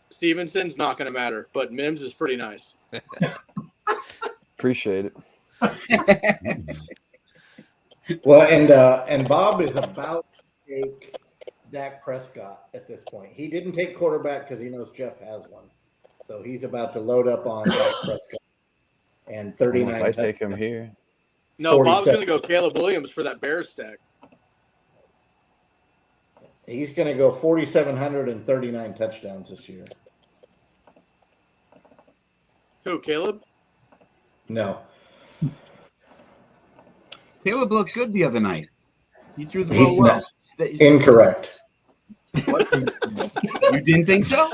Stevenson's not going to matter, but Mims is pretty nice. appreciate it. Well, and Bob is about to take Dak Prescott at this point. He didn't take quarterback because he knows Jeff has one, so he's about to load up on Dak Prescott and 39. Unless I take him here. No, Bob's 47. going to go Caleb Williams for that Bears stack. He's going to go 4,739 touchdowns this year. Who, Caleb? No, Caleb looked good the other night. He threw the He's ball well. not. Incorrect. You didn't think so?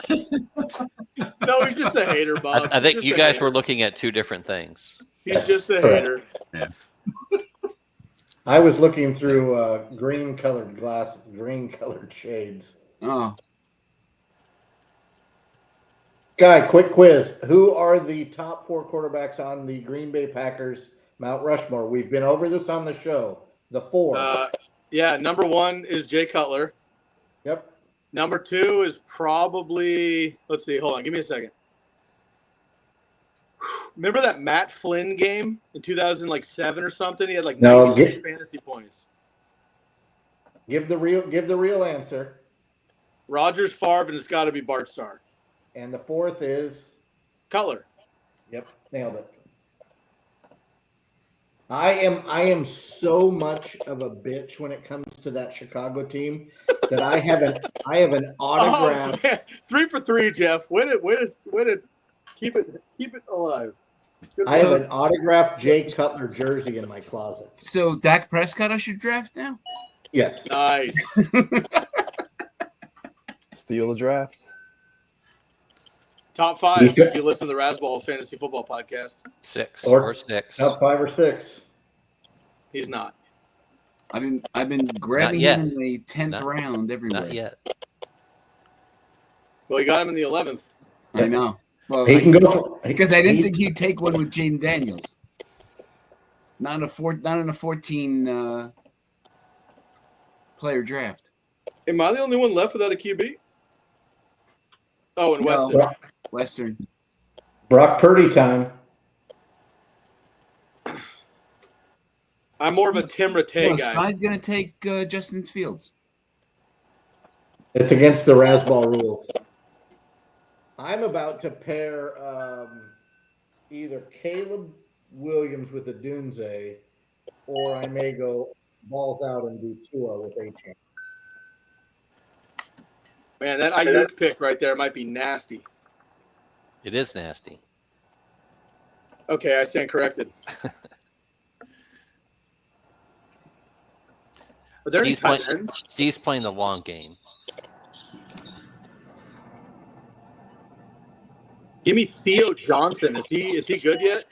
No, he's just a hater, Bob. I think He's you just a guys hater. were looking at two different things. He's just a Correct. hater. I was looking through green-colored shades. Oh, Guy, quick quiz. Who are the top 4 quarterbacks on the Green Bay Packers Mount Rushmore? We've been over this on the show. The 4. Yeah, number 1 is Jay Cutler. Yep. Number 2 is probably, let's see, hold on, give me a second. Remember that Matt Flynn game in 2007 or something? He had like No, 96 fantasy points. Give the real answer. Rodgers, Favre, and it's got to be Bart Starr. And the 4th is Cutler. Yep, nailed it. I am so much of a bitch when it comes to that Chicago team that I have an autograph. Oh, man. 3 for 3, Jeff. Way to keep it alive. Good I have work. an autographed Jay Cutler jersey in my closet. so Dak Prescott I should draft now? Yes. Nice. Steal the draft. Top 5 He's good. if you listen to the Razzball Fantasy Football Podcast. 6 Or- or 6. Top 5 or 6. He's not. I've been grabbing yet. him in the 10th Not- round everywhere. Not yet. Well, you got him in the 11th. I know. Well, He can go for, because I didn't he's- think he'd take one with Jaden Daniels. Not in a 14 player draft. Am I the only one left without a QB? Oh, and No. Weston. Western. Brock Purdy time. I'm more of a Tim Rattay Well, guy. Sky's going to take Justin Fields. It's against the Razzball rules. I'm about to pair either Caleb Williams with a Dunze, or I may go balls out and do Tua with A-Chain. Man, that Ayuk pick right there might be nasty. It is nasty. Okay, I stand corrected. Are there any tight ends? Steve's playing the long game. Give me Theo Johnson. Is he good yet?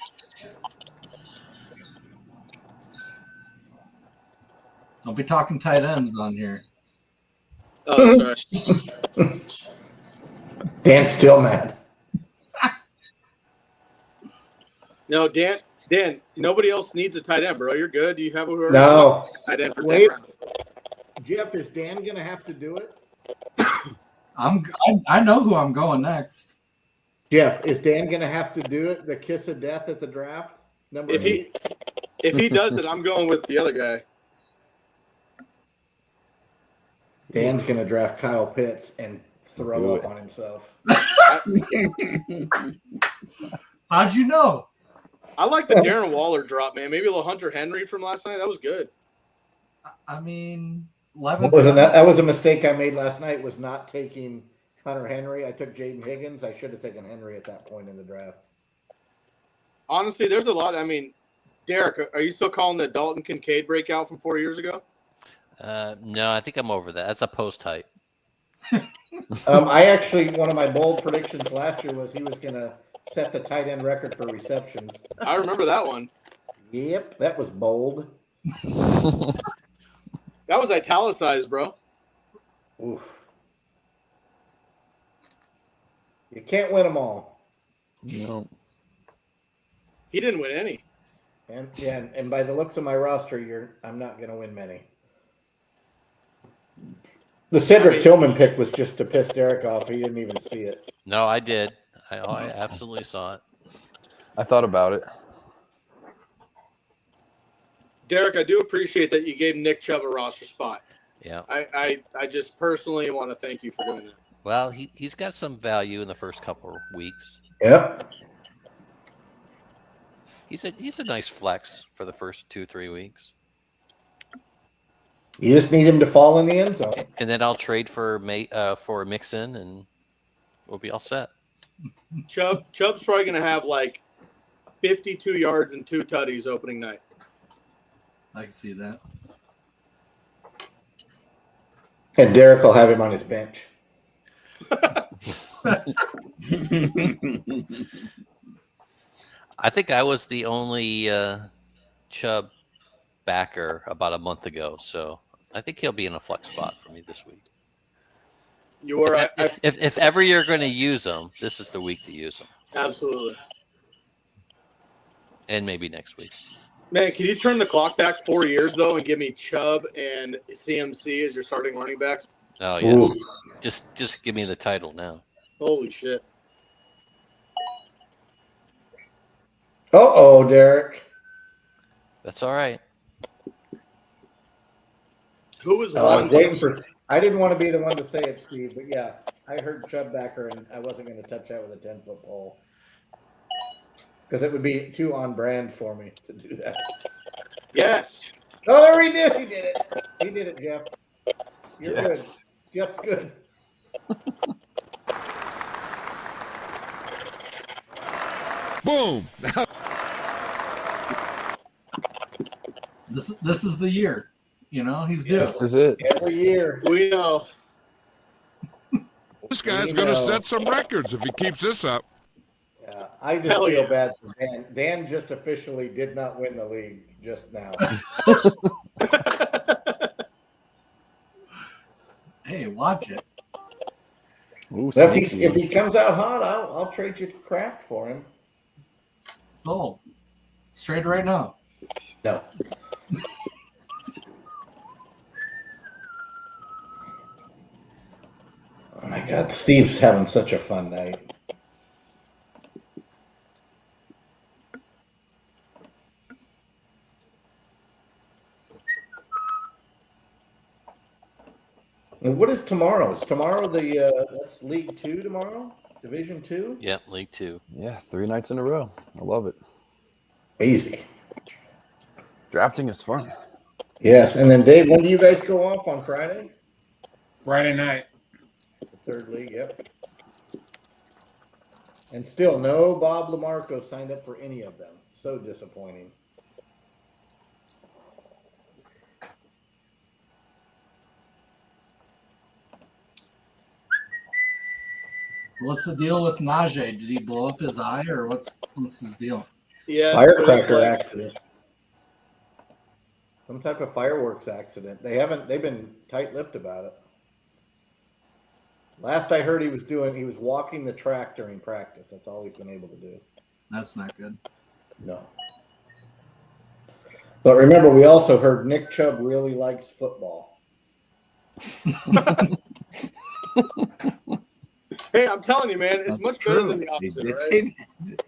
Don't be talking tight ends on here. Oh, sorry. Dan's still mad. No, Dan, nobody else needs a tight end, bro. You're good. You have a No. tight end for Wait. 10 rounds. Jeff, is Dan going to have to do it? I know who I'm going next. Jeff, is Dan going to have to do it? The kiss of death at the draft? Number If 8. he does it, I'm going with the other guy. Dan's going to draft Kyle Pitts and throw Do up it. on himself. How'd you know? I like the Darren Waller drop, man. Maybe a little Hunter Henry from last night. That was good. I mean, What was it? That was a mistake I made last night, was not taking Hunter Henry. I took Jaden Higgins. I should have taken Henry at that point in the draft. Honestly, there's a lot. I mean, Derek, are you still calling the Dalton Kincaid breakout from 4 years ago? No, I think I'm over that. That's a post hype. I actually, one of my bold predictions last year was he was going to set the tight end record for receptions. I remember that one. Yep, that was bold. That was italicized, bro. Oof. You can't win them all. No. He didn't win any. And by the looks of my roster, I'm not going to win many. The Cedric Tillman pick was just to piss Derek off. He didn't even see it. No, I did. I absolutely saw it. I thought about it. Derek, I do appreciate that you gave Nick Chubb a roster spot. Yeah. I just personally want to thank you for doing that. Well, he's got some value in the first couple of weeks. Yep. He's a nice flex for the first 2-3 weeks. You just need him to fall in the end zone. And then I'll trade for Mixon, and we'll be all set. Chubb's probably going to have like 52 yards and 2 tutties opening night. I can see that. And Derek will have him on his bench. I think I was the only Chubb backer about a month ago, so I think he'll be in a flex spot for me this week. You were If ever you're going to use him, this is the week to use him. Absolutely. And maybe next week. Man, can you turn the clock back 4 years, though, and give me Chubb and CMC as your starting running backs? Oh, yeah. Ooh. Just give me the title now. Holy shit. Uh-oh, Derek. That's all right. Who was I was one? waiting for. I didn't want to be the one to say it, Steve, but yeah, I heard Chubb backer, and I wasn't going to touch that with a 10-foot pole because it would be too on brand for me to do that. Yes. Oh, there he did. He did it. He did it, Jeff. You're Yes. good. Jeff's good. Boom. This is the year. You know, he's due. This is it. Every year. We know. This guy's going to set some records if he keeps this up. Yeah, I just Hell feel yeah. bad for Dan. Dan just officially did not win the league just now. Hey, watch it. Ooh, If he comes out hot, I'll trade you to Kraft for him. Sold. Straight right now. No. Oh my God, Steve's having such a fun night. And what is tomorrow? Is tomorrow that's League 2 tomorrow? Division 2? Yep, League 2. Yeah, 3 nights in a row. I love it. Easy. Drafting is fun. Yes, and then Dave, when do you guys go off on Friday? Friday night. The third league, yep. And still no Bob LaMarco signed up for any of them. So disappointing. What's the deal with Najee? Did he blow up his eye, or what's his deal? Yeah. Firecracker accident. Some type of fireworks accident. They've been tight-lipped about it. Last I heard he was walking the track during practice. That's all he's been able to do. That's not good. No. But remember, we also heard Nick Chubb really likes football. Hey, I'm telling you, man, it's That's much true. better than the They opposite, did right? say that.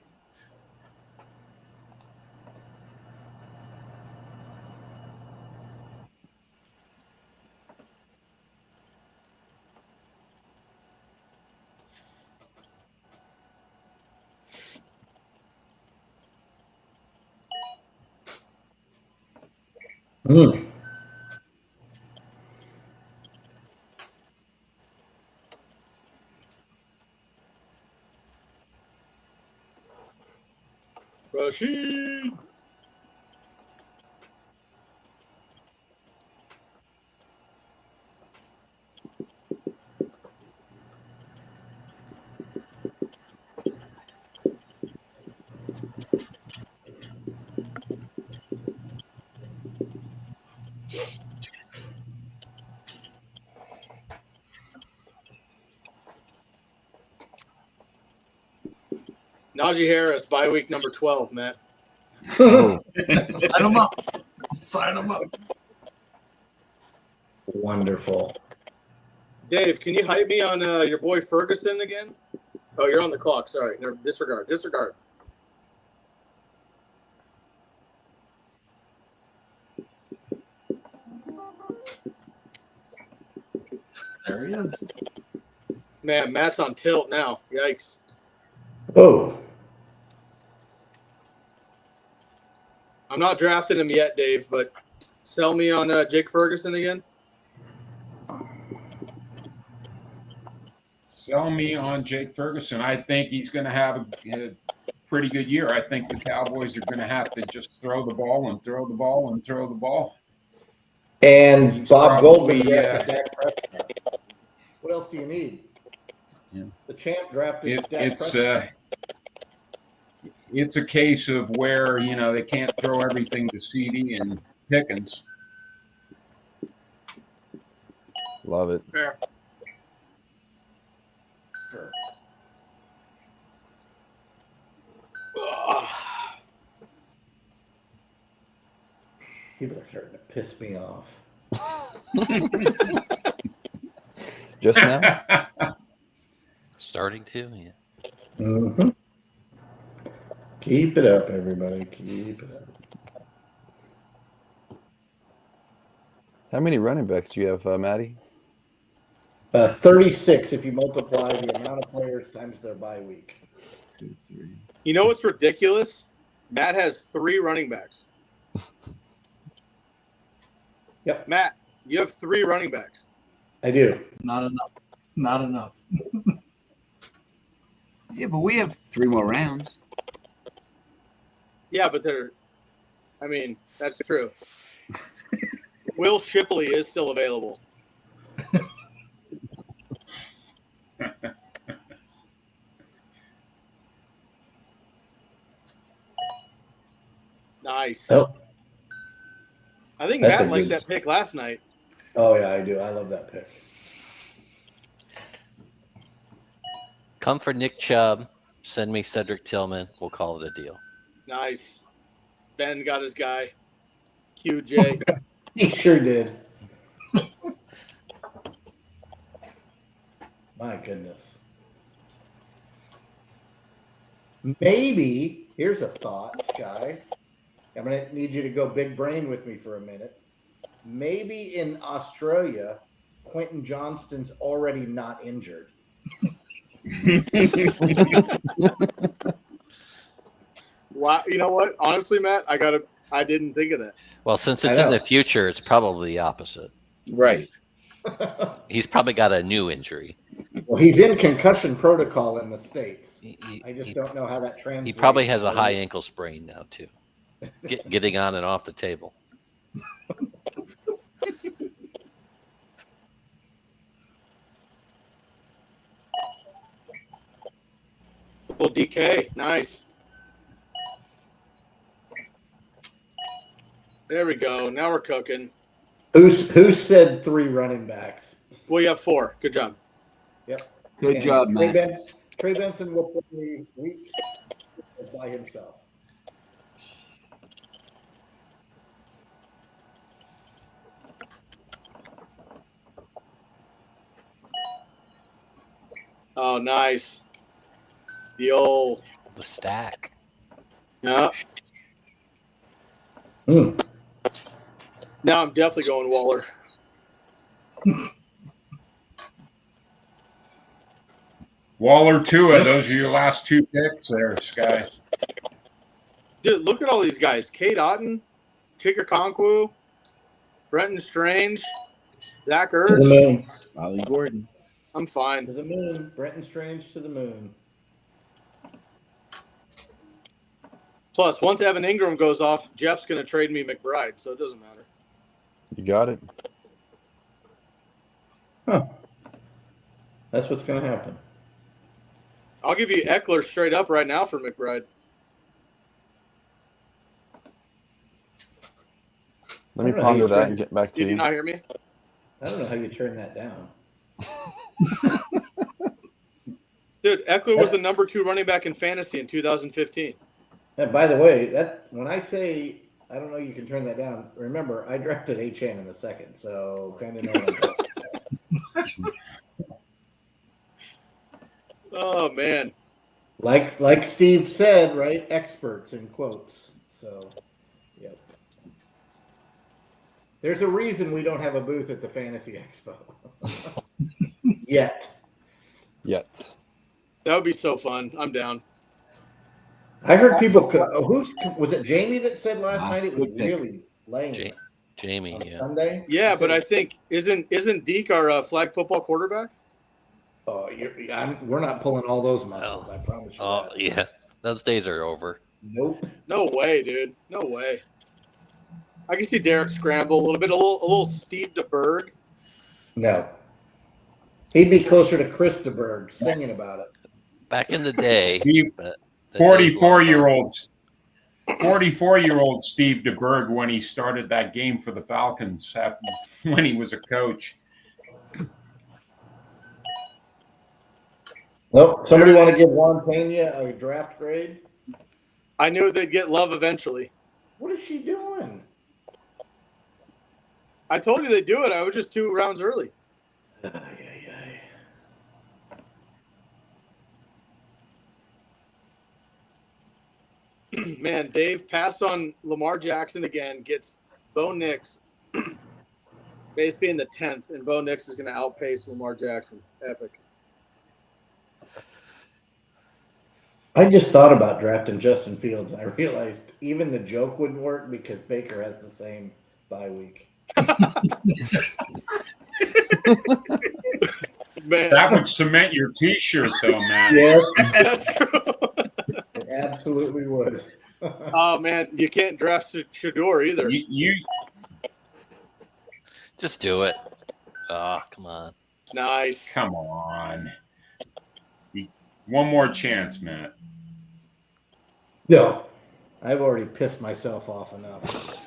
Hmm. Rashid. Najee Harris, bye week number 12, Matt. Oh, Sign him up. Sign him up. Wonderful. Dave, can you hype me on your boy Ferguson again? Oh, you're on the clock. Sorry. No, disregard. There he is. Man, Matt's on tilt now. Yikes. Oh, I'm not drafting him yet, Dave, but sell me on Jake Ferguson again. Sell me on Jake Ferguson. I think he's going to have a pretty good year. I think the Cowboys are going to have to just throw the ball and throw the ball and throw the ball. and He's Bob probably, Goldman drafted Dak Prescott. What else do you need? Yeah. The champ drafted Dak It's Prescott. it's a case of where they can't throw everything to CD and Pickens. Love it. Fair. People are starting to piss me off. Just now? Starting to, yeah. Mm-hmm. Keep it up, everybody. Keep it up. How many running backs do you have, Matty? 36 if you multiply the amount of players times their bye week. 2, 3. You know what's ridiculous? Matt has 3 running backs. Yep. Matt, you have 3 running backs. I do. Not enough. Not enough. Yeah, but we have 3 more rounds. Yeah, but that's true. Will Shipley is still available. Nice. Oh, I think That's Matt a liked good- that pick last night. oh yeah, I do. I love that pick. Come for Nick Chubb. Send me Cedric Tillman. We'll call it a deal. Nice. Ben got his guy. QJ. He sure did. My goodness. Maybe, here's a thought, Sky. I'm going to need you to go big brain with me for a minute. Maybe in Australia, Quentin Johnston's already not injured. Wow. You know what? Honestly, Matt, I didn't think of that. Well, since I it's in know. the future, it's probably the opposite. Right. He's probably got a new injury. Well, he's in concussion protocol in the States. He, I just he- don't know how that he translates. probably has a high ankle sprain now, too. Getting on and off the table. Well, DK. Nice. There we go. Now we're cooking. Who said 3 running backs? Well, you have 4. Good job. Yep. Good And job, Matt. Trey Benson will play week by himself. Oh, nice. The old. The stack. Yeah. Hmm. Now I'm definitely going Waller. Waller, Tua. Those are your last 2 picks there, Sky. Dude, look at all these guys. Kate Otten, Chika Konkwu, Brenton Strange, Zach To the Ertz. moon. Ollie Gordon. I'm To fine. the moon. Brenton Strange to the moon. Plus, once Evan Ingram goes off, Jeff's going to trade me McBride, so it doesn't matter. You got it. Huh. That's what's going to happen. I'll give you Eckler straight up right now for McBride. Let me I don't know how ponder you that train- and get back to Did you you. not hear me? I don't know how you turn that down. Dude, Eckler was the number 2 running back in fantasy in 2015. And by the way, that when I say I don't know you can turn that down, remember I drafted HN in the second, so kind of know what I'm doing. Oh, man. Like Steve said, right? Experts in quotes. So, yep. There's a reason we don't have a booth at the Fantasy Expo yet. Yet. That would be so fun. I'm down. I heard people. Who's was it? Jamie that said last Wow, night it was good pick. really lame Jamie, on yeah. Sunday. Yeah, He but I said, think isn't Deke our flag football quarterback? "Oh, we're not pulling all those muscles. I promise you Oh, that." yeah. Those days are over. Nope. No way, dude. No way. I can see Derek scramble a little bit, a little Steve DeBerg. No. He'd be closer to Chris DeBerg singing about it. Back in the day, Steve, but the day's long gone. 44-year-old Steve DeBerg when he started that game for the Falcons when he was a coach. Well, somebody want to give Juan Pena a draft grade? I knew they'd get love eventually. What is she doing? I told you they'd do it. I was just 2 rounds early. Man, Dave passed on Lamar Jackson again, gets Bo Nix basically in the 10th, and Bo Nix is going to outpace Lamar Jackson. Epic. I just thought about drafting Justin Fields, and I realized even the joke wouldn't work because Baker has the same bye week. Man. That would cement your T-shirt, though, man. Yeah, That's true. it absolutely would. Oh, man, you can't draft Shador either. You Just do it. Oh, come on. Nice. come on. One more chance, Matt. No, I've already pissed myself off enough.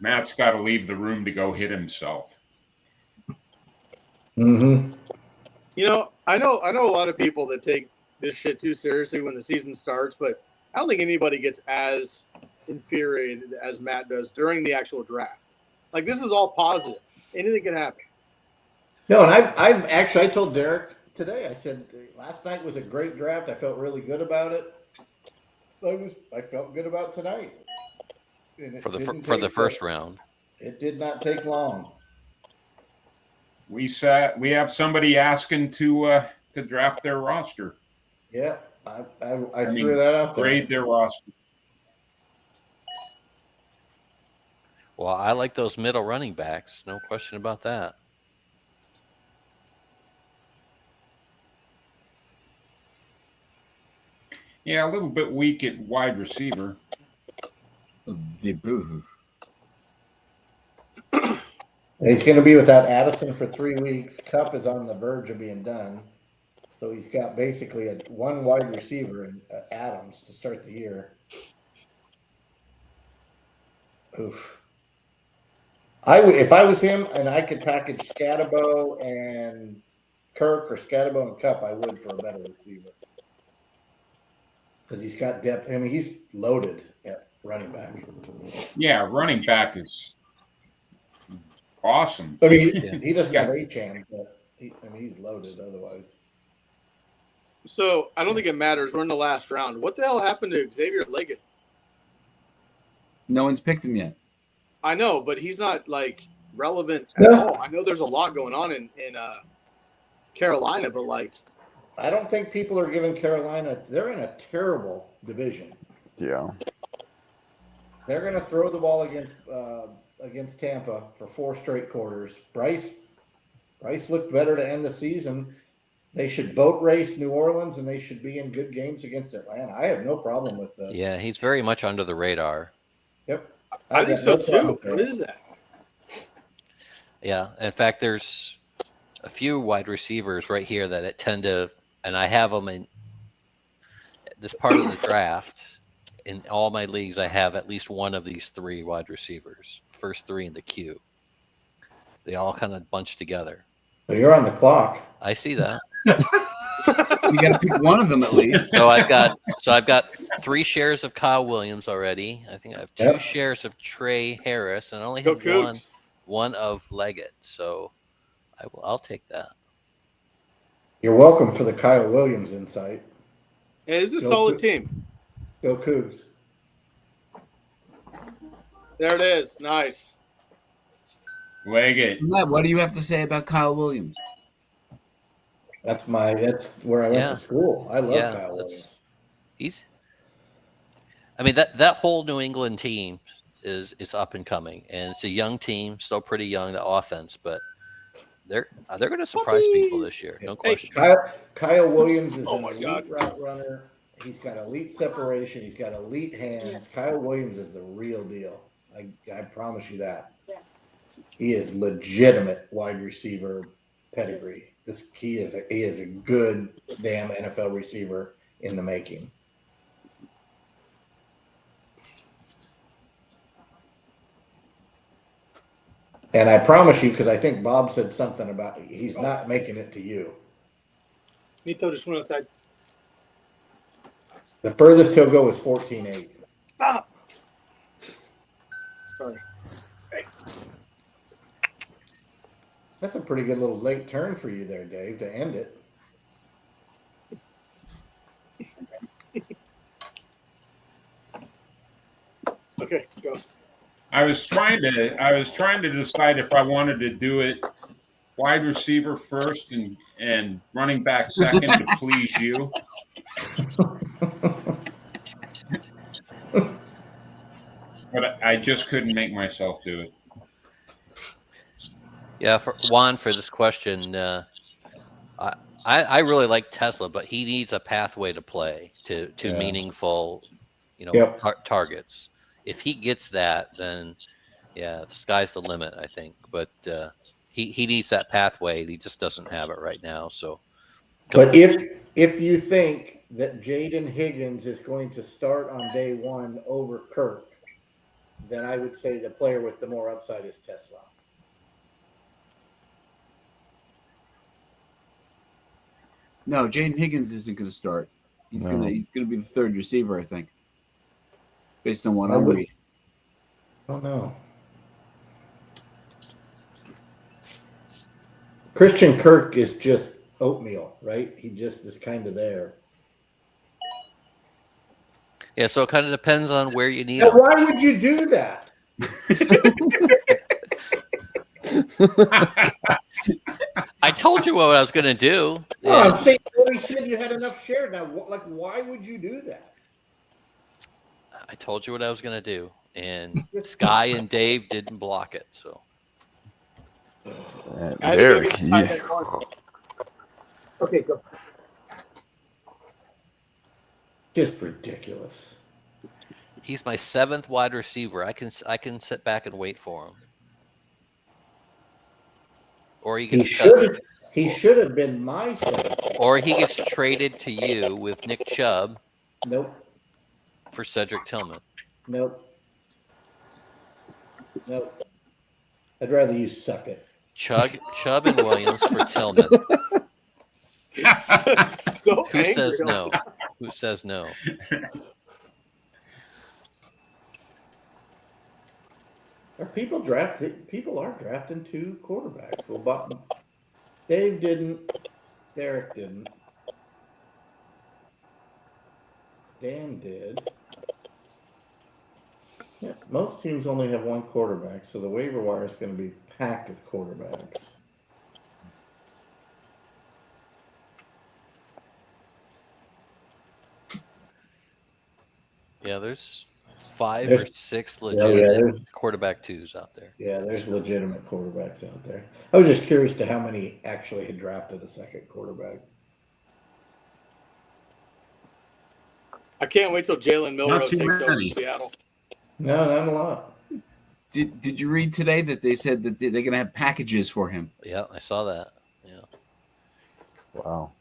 Matt's got to leave the room to go hit himself. Mm-hmm. You know a lot of people that take this shit too seriously when the season starts, but I don't think anybody gets as infuriated as Matt does during the actual draft. Like, this is all positive. Anything can happen. No, and I've actually, I told Derek today, I said, last night was a great draft. I felt really good about it. I felt good about tonight. For the first round. It did not take long. We have somebody asking to draft their roster. Yeah, I threw that out there. Grade their roster. Well, I like those middle running backs. No question about that. Yeah, a little bit weak at wide receiver. He's going to be without Addison for 3 weeks. Cup is on the verge of being done. So he's got basically one wide receiver in Adams to start the year. Oof. If I was him and I could package Scatabo and Kirk or Scatabo and Cup, I would for a better receiver. Because he's got depth. I mean, he's loaded at running back. Yeah, running back is awesome. I mean, he doesn't have A-Chan, but he's loaded otherwise. So I don't think it matters. We're in the last round. What the hell happened to Xavier Leggett? No one's picked him yet. I know, but he's not like relevant at all. I know there's a lot going on in Carolina, but like, I don't think people are giving Carolina. They're in a terrible division. Yeah. They're going to throw the ball against Tampa for 4 straight quarters. Bryce looked better to end the season. They should boat race New Orleans, and they should be in good games against Atlanta. I have no problem with that. Yeah, he's very much under the radar. Yep. I think so too. What is that? Yeah. In fact, there's a few wide receivers right here that tend to, and I have them in this part of the draft. In all my leagues, I have at least one of these 3 wide receivers. First 3 in the queue. They all kind of bunch together. So you're on the clock. I see that. You got to pick one of them at least. So I've got 3 shares of Kyle Williams already. I think I have 2 shares of Trey Harris, and I only have one of Leggett. So I'll take that. You're welcome for the Kyle Williams insight. Hey, this is a Go solid Cougs. team. Go Cougs. There it is. Nice. Leg it. Matt, what do you have to say about Kyle Williams? That's where I went Yeah. to school. I love Yeah, Kyle that's- Williams. I mean, that whole New England team is up and coming, and it's a young team, still pretty young, the offense, but they're going to surprise people this year, no Hey, question. Kyle Williams is Oh an my elite God. route runner. He's got elite separation. He's got elite hands. Kyle Williams is the real deal. I promise you that. He is legitimate wide receiver pedigree. He is a good damn NFL receiver in the making. And I promise you, because I think Bob said something about he's not making it to you. Nito just went outside. The furthest he'll go is 14-8. Stop. Sorry. That's a pretty good little late turn for you there, Dave, to end it. Okay, go. I was trying to decide if I wanted to do it wide receiver first and running back second to please you. But I just couldn't make myself do it. Yeah, for Juan, for this question, I really like Tesla, but he needs a pathway to play to meaningful, targets. If he gets that, then the sky's the limit, I think. But he needs that pathway. He just doesn't have it right now. So, but if you think that Jaden Higgins is going to start on day one over Kirk, then I would say the player with the more upside is Tesla. No, Jaden Higgins isn't going to start. He's gonna be the third receiver, I think, based on what I'm reading. Oh no. Christian Kirk is just oatmeal, right? He just is kind of there. Yeah, so it kind of depends on where you need Now, him. why would you do that? I told you what I was going to do. No, I'm saying you already said you had enough share. Now, why would you do that? I told you what I was going to do, and Sky and Dave didn't block it. So, Derek, Okay, go. Just ridiculous. he's my 7th wide receiver. I can sit back and wait for him. Or he should have been my son. Or he gets traded to you with Nick Chubb. Nope. For Cedric Tillman. Nope. I'd rather you suck it. Chubb and Williams for Tillman. So Who angry. says no? Who says no? People are drafting 2 quarterbacks. Well, but Dave didn't. Derek didn't. Dan did. Yeah, most teams only have 1 quarterback, so the waiver wire is going to be packed with quarterbacks. Yeah, there's 5 or 6 legitimate quarterback 2s out there. Yeah, there's legitimate quarterbacks out there. I was just curious to how many actually had drafted a second quarterback. I can't wait till Jalen Milroe Not too takes over many. Seattle. No, not a lot. Did you read today that they said that they're going to have packages for him? Yeah, I saw that. Yeah. wow.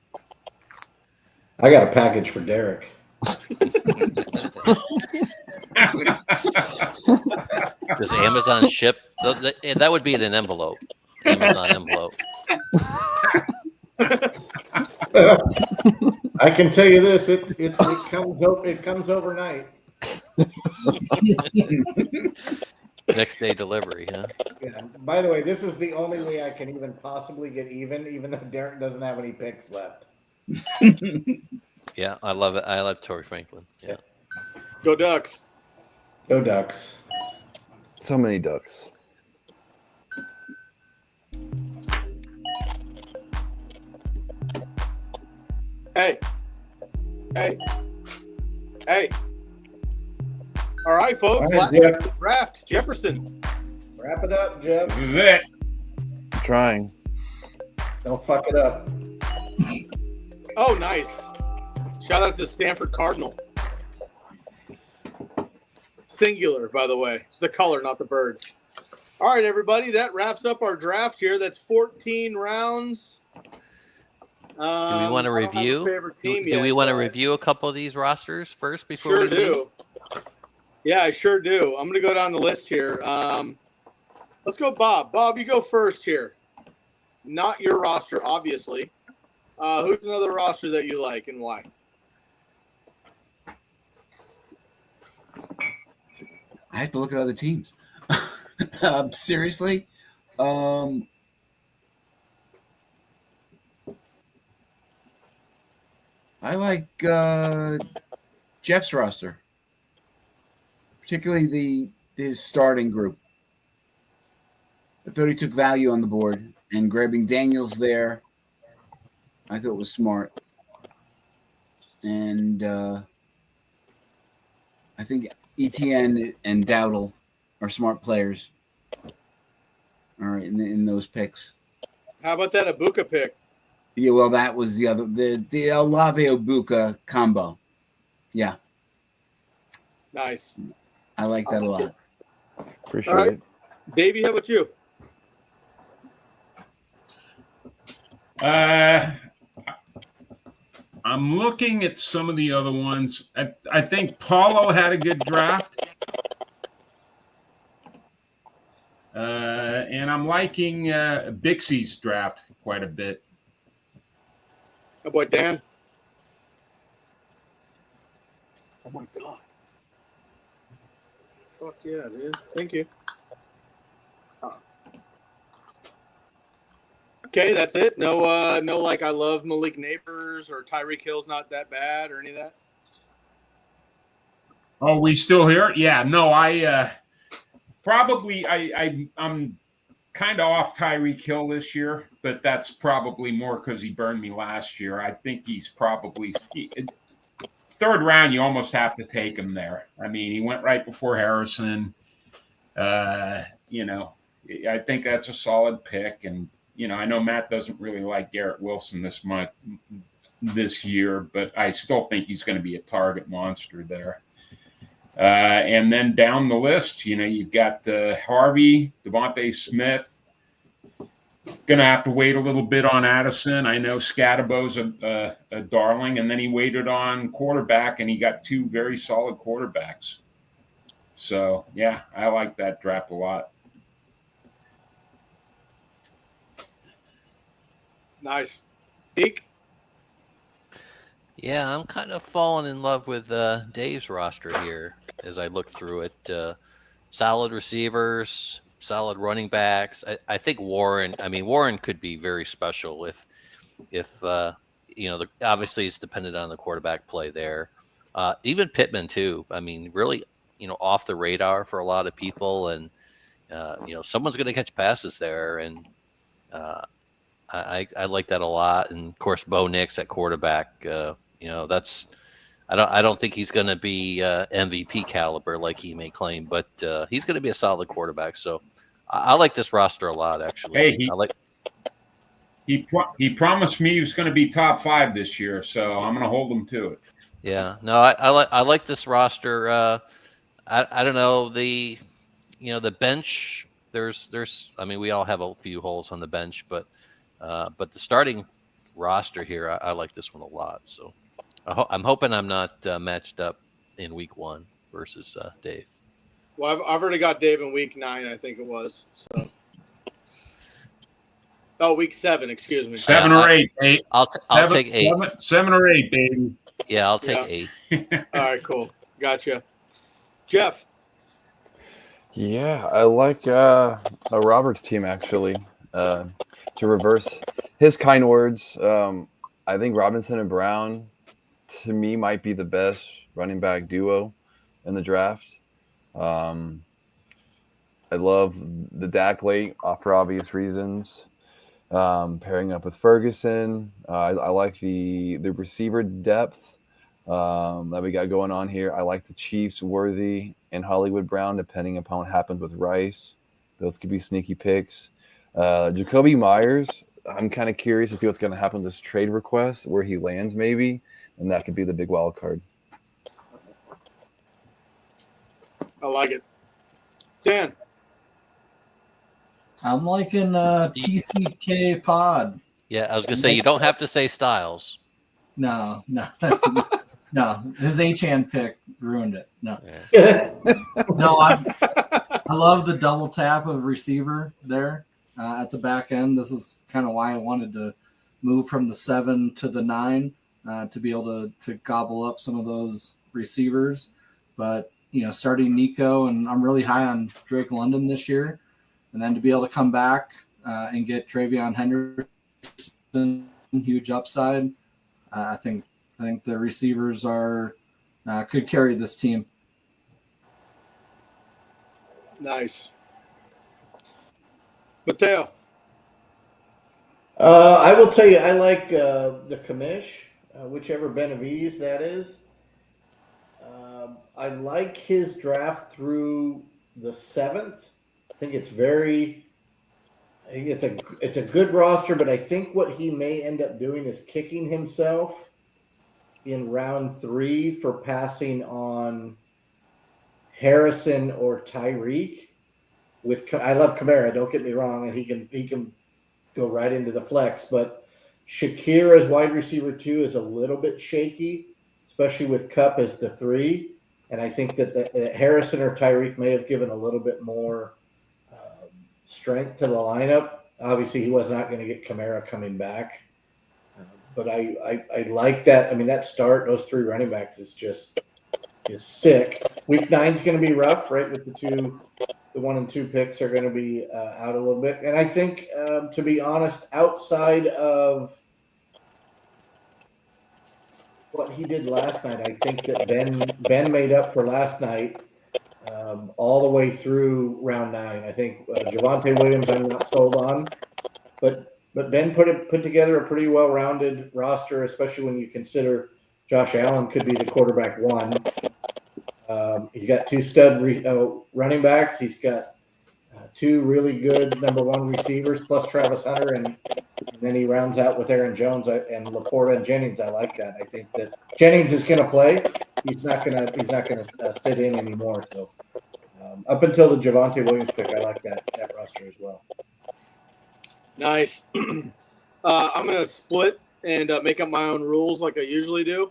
I got a package for Derek. Does Amazon ship? That would be in an envelope. Amazon envelope. I can tell you this: it comes overnight. Next day delivery, huh? Yeah. By the way, this is the only way I can even possibly get even though Derek doesn't have any picks left. Yeah, I love it. I love Torrey Franklin. Yeah. Go Ducks. Go Ducks. So many ducks. Hey. All right, folks. All right, Jeff. Draft Jefferson. Wrap it up, Jeff. This is it. I'm trying. Don't fuck it up. Oh, nice. Shout out to Stanford Cardinal. Singular, by the way. It's the color, not the bird. All right, everybody. That wraps up our draft here. That's 14 rounds. Do we want to review? Do we want to review a couple of these rosters first before Sure we leave? do. Yeah, I sure do. I'm going to go down the list here. Let's go, Bob. Bob, you go first here. Not your roster, obviously. Who's another roster that you like and why? I have to look at other teams. Seriously? I like Jeff's roster, particularly his starting group. I thought he took value on the board, and grabbing Daniels there, I thought was smart. And I think ETN and Dowdle are smart players. All right, in those picks. How about that Ibuka pick? Yeah, well, that was the Olave Ibuka combo. Yeah, Nice. I like that a lot. Appreciate All right. it. Davey, how about you? I'm looking at some of the other ones. I think Paulo had a good draft. And I'm liking Bixie's draft quite a bit. Oh, boy, Dan. Oh, my God. Fuck yeah, dude. Thank you. Okay, that's it. No, like I love Malik Neighbors or Tyreek Hill's not that bad or any of that. Oh, we still here? Yeah, no, I'm kind of off Tyreek Hill this year, but that's probably more because he burned me last year. I think he's probably third round. You almost have to take him there. I mean, he went right before Harrison. I think that's a solid pick, and I know Matt doesn't really like Garrett Wilson this year, but I still think he's going to be a target monster there. And then down the list, you've got Harvey, Devontae Smith. Going to have to wait a little bit on Addison. I know Scadabo's a darling, and then he waited on quarterback, and he got two very solid quarterbacks. So, yeah, I like that draft a lot. Nice. Deke? Yeah, I'm kind of falling in love with Dave's roster here as I look through it. Solid receivers, solid running backs. I think Warren could be very special if obviously it's dependent on the quarterback play there. Even Pittman too. I mean, really, off the radar for a lot of people, and someone's going to catch passes there, and I like that a lot. And of course, Bo Nix at quarterback. That's I don't think he's going to be MVP caliber like he may claim, but he's going to be a solid quarterback. So I like this roster a lot, actually. He promised me he was going to be top 5 this year, so I'm going to hold him to it. Yeah, no, I like this roster. I don't know the bench. There's we all have a few holes on the bench, but the starting roster here, I like this one a lot. So I'm hoping I'm not matched up in week 1 versus Dave. Well, I've already got Dave in week 9, I think it was. So. Oh, week 7, excuse me. 7 or 8, 8. I'll take 8. 7 or 8, baby. Yeah, I'll take 8. All right, cool. Gotcha. Jeff. Yeah, I like a Roberts team actually. To reverse his kind words, I think Robinson and Brown, to me, might be the best running back duo in the draft. Um, I love the Dak late for obvious reasons. Pairing up with Ferguson, I like the receiver depth that we got going on here. I like the Chiefs, Worthy, and Hollywood Brown, depending upon what happens with Rice. Those could be sneaky picks. Jacoby Myers, I'm kind of curious to see what's going to happen with this trade request, where he lands maybe, and that could be the big wild card. I like it. Dan. I'm liking TCK Pod. Yeah, I was gonna say you don't have to say Styles. No. No, his H-hand pick ruined it. No. Yeah. No, I love the double tap of receiver there at the back end. This is kind of why I wanted to move from the 7 to the 9 to be able to gobble up some of those receivers. But, starting Nico, and I'm really high on Drake London this year. And then to be able to come back and get Travion Henderson, huge upside. I think the receivers could carry this team. Nice. Mateo. I will tell you, I like the commish, whichever Benavides that is. I like his draft through the 7th. I think it's a good roster, but I think what he may end up doing is kicking himself in round 3 for passing on Harrison or Tyreek. I love Kamara, don't get me wrong, and he can go right into the flex, but Shakir as wide receiver 2 is a little bit shaky, especially with Kupp as the 3. And I think that Harrison or Tyreek may have given a little bit more strength to the lineup. Obviously, he was not going to get Kamara coming back. But I like that. I mean, that start, those 3 running backs is sick. Week 9 is going to be rough, right? With the 1 and 2 picks are going to be out a little bit. And I think, to be honest, outside of what he did last night, I think that Ben made up for last night all the way through round 9. I think Javonte Williams I'm not sold on, but Ben put together a pretty well-rounded roster, especially when you consider Josh Allen could be the quarterback 1. He's got 2 stud running backs. He's got 2 really good number 1 receivers plus Travis Hunter, and then he rounds out with Aaron Jones and Laporta and Jennings. I like that. I think that Jennings is going to play. He's not going to sit in anymore. So up until the Javonte Williams pick, I like that roster as well. Nice. I'm going to split and make up my own rules like I usually do.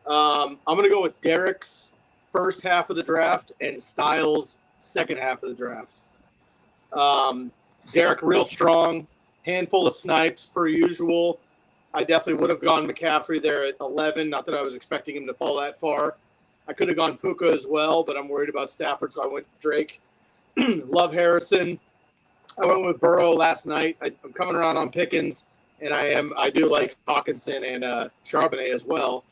I'm going to go with Derek's first half of the draft and Styles' second half of the draft. Derek, real strong, handful of snipes per usual. I definitely would have gone McCaffrey there at 11. Not that I was expecting him to fall that far. I could have gone Puka as well, but I'm worried about Stafford, so I went Drake. Love Harrison. I went with Burrow last night. I'm coming around on Pickens, and I do like Hawkinson and Charbonnet as well.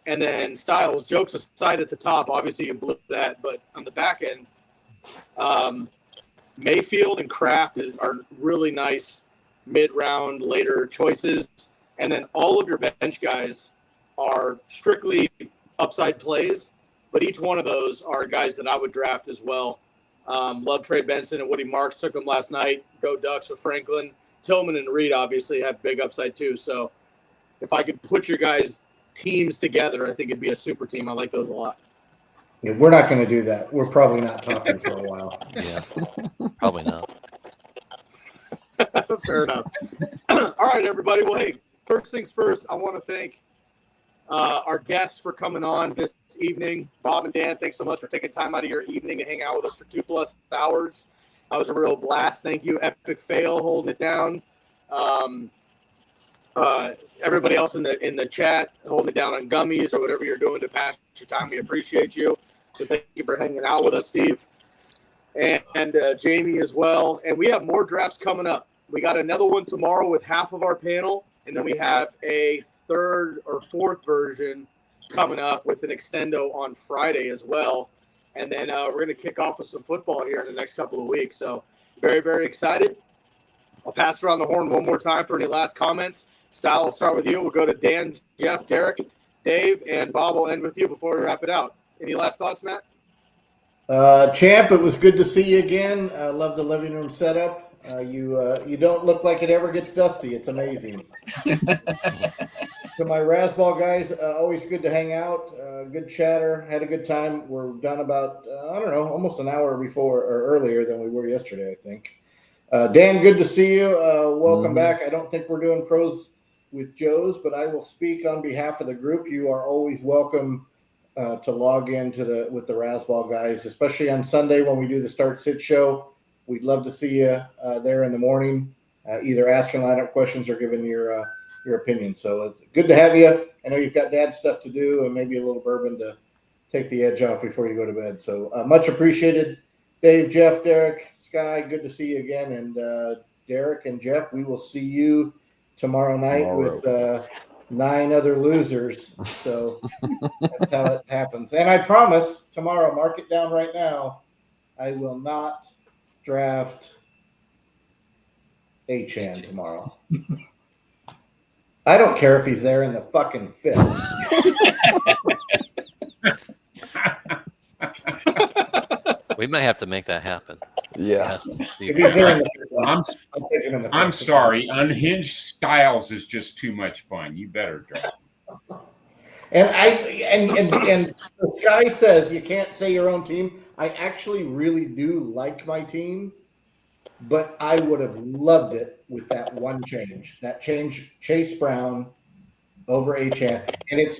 And then Styles, jokes aside at the top, obviously you blew that, but on the back end, Mayfield and Kraft are really nice mid-round, later choices. And then all of your bench guys are strictly upside plays, but each one of those are guys that I would draft as well. Love Trey Benson and Woody Marks, took them last night. Go Ducks with Franklin. Tillman and Reed obviously have big upside too. So if I could put your guys' teams together, I think it'd be a super team. I like those a lot. Yeah, we're not going to do that. We're probably not talking for a while. Yeah, probably not. Fair enough. All right, everybody. Well, hey, first things first, I want to thank our guests for coming on this evening. Bob and Dan, thanks so much for taking time out of your evening to hang out with us for 2+ hours. That was a real blast. Thank you, Epic Fail, holding it down. Everybody else in the chat, holding it down on gummies or whatever you're doing to pass your time. We appreciate you. So thank you for hanging out with us, Steve. and Jamie as well. And we have more drafts coming up. We got another one tomorrow with half of our panel, and then we have a third or fourth version coming up with an extendo on Friday as well. And then we're going to kick off with some football here in the next couple of weeks. So very, very excited. I'll pass around the horn one more time for any last comments. Sal, I'll start with you. We'll go to Dan, Jeff, Derek, Dave, and Bob will end with you before we wrap it out. Any last thoughts, Matt? Champ, it was good to see you again. I love the living room setup. You don't look like it ever gets dusty. It's amazing. To my Razzball guys, always good to hang out. Good chatter. Had a good time. We're done about, I don't know, almost an hour before or earlier than we were yesterday, I think. Dan, good to see you. Welcome back. I don't think we're doing pros with Joe's, but I will speak on behalf of the group. You are always welcome to log in with the Razzball guys, especially on Sunday when we do the Start Sit show. We'd love to see you there in the morning, either asking lineup questions or giving your opinion. So it's good to have you. I know you've got dad stuff to do and maybe a little bourbon to take the edge off before you go to bed. So much appreciated. Dave, Jeff, Derek, Sky, good to see you again. And Derek and Jeff, we will see you tomorrow night with 9 other losers. So that's how it happens. And I promise tomorrow, mark it down right now, I will not draft Achan tomorrow. I don't care if he's there in the fucking 5th. We might have to make that happen. Yeah. If he's there in the 5th, I'm I'll take him in the 5th. I'm sorry. Unhinged Styles is just too much fun. You better draft. And Sky says you can't say your own team. I actually really do like my team, but I would have loved it with that one change. That change, Chase Brown over Achan. And it's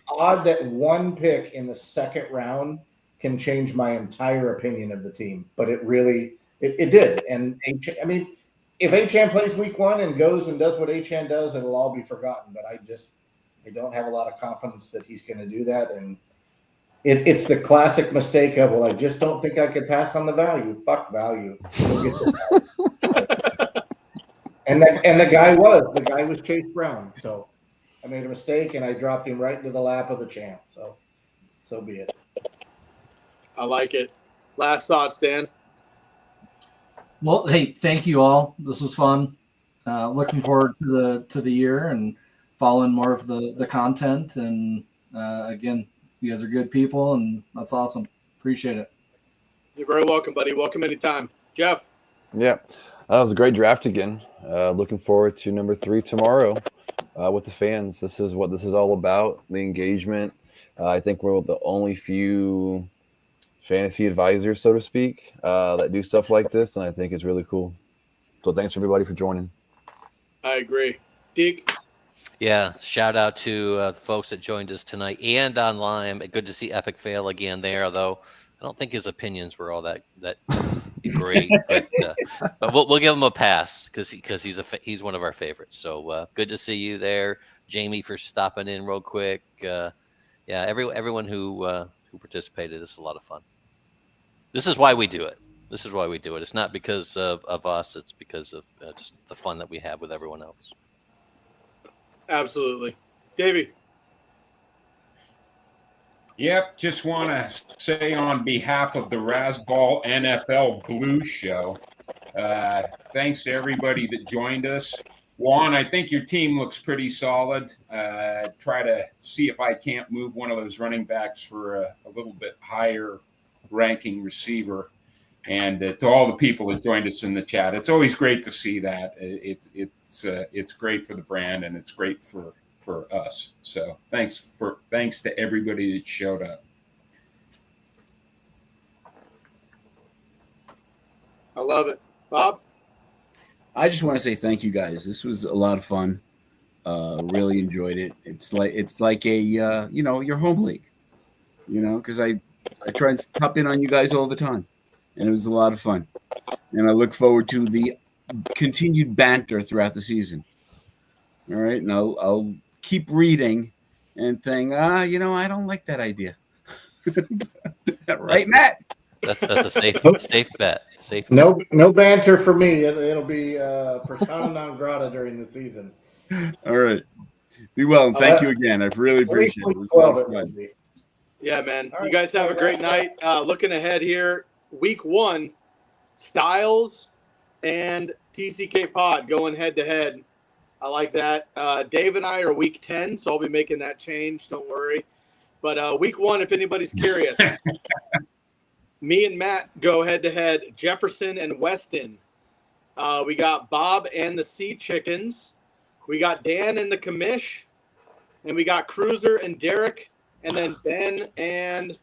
odd that one pick in the second round can change my entire opinion of the team, but it really it did. And I mean, if Achan plays week 1 and goes and does what Achan does, it'll all be forgotten. But I don't have a lot of confidence that he's going to do that. And it's the classic mistake of, well, I just don't think I could pass on the value. Fuck value. We'll get to that. and the guy was Chase Brown. So I made a mistake and I dropped him right into the lap of the champ. So be it. I like it. Last thoughts, Dan? Well, hey, thank you all. This was fun. Looking forward to the year and following more of the content. And again, you guys are good people, and that's awesome. Appreciate it. You're very welcome, buddy. Welcome anytime. Jeff? Yeah, that was a great draft again. Looking forward to number 3 tomorrow with the fans. This is what this is all about, the engagement. I think we're the only few fantasy advisors, so to speak, that do stuff like this, and I think it's really cool. So thanks everybody for joining. I agree. Deke? Yeah, shout out to the folks that joined us tonight and online. Good to see Epic fail again there, although I don't think his opinions were all that great. But we'll give him a pass because he's one of our favorites. So good to see you there, Jamie, for stopping in real quick. Yeah, everyone who participated. This is a lot of fun. This is why we do it. It's not because of us. It's because of just the fun that we have with everyone else. Absolutely. Davey? Yep, just want to say on behalf of the Razzball NFL Blue Show, thanks to everybody that joined us. Juan, I think your team looks pretty solid. Try to see if I can't move one of those running backs for a little bit higher ranking receiver. And to all the people that joined us in the chat, it's always great to see that. It's great for the brand and it's great for us. So thanks to everybody that showed up. I love it. Bob? I just want to say thank you guys. This was a lot of fun. Really enjoyed it. It's like a your home league. Because I try and hop in on you guys all the time, and it was a lot of fun. And I look forward to the continued banter throughout the season. All right, and I'll keep reading and think, I don't like that idea. Right, Matt? That's a safe bet. Safe. No banter for me. It'll be persona non grata during the season. All right. Be well, and thank you again. I really appreciate it. It was a lot of fun. Yeah, man. All right. You guys have a great night. Looking ahead here, week 1, Styles and TCK Pod going head to head. I like that. Dave and I are week 10, so I'll be making that change. Don't worry. But week 1, if anybody's curious, me and Matt go head to head. Jefferson and Weston. We got Bob and the Sea Chickens. We got Dan and the Commish. And we got Cruiser and Derek. And then Ben and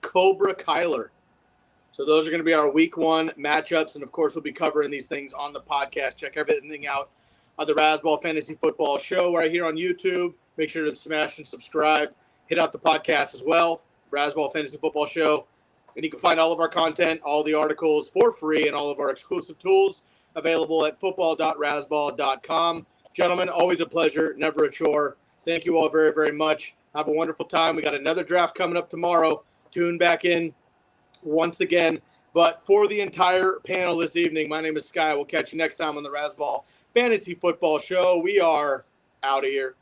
Cobra Kyler. So those are going to be our week 1 matchups. And, of course, we'll be covering these things on the podcast. Check everything out on the Razzball Fantasy Football Show right here on YouTube. Make sure to smash and subscribe. Hit out the podcast as well, Razzball Fantasy Football Show. And you can find all of our content, all the articles for free, and all of our exclusive tools available at football.razzball.com. Gentlemen, always a pleasure, never a chore. Thank you all very, very much. Have a wonderful time. We got another draft coming up tomorrow. Tune back in once again. But for the entire panel this evening, my name is Sky. We'll catch you next time on the Razzball Fantasy Football Show. We are out of here.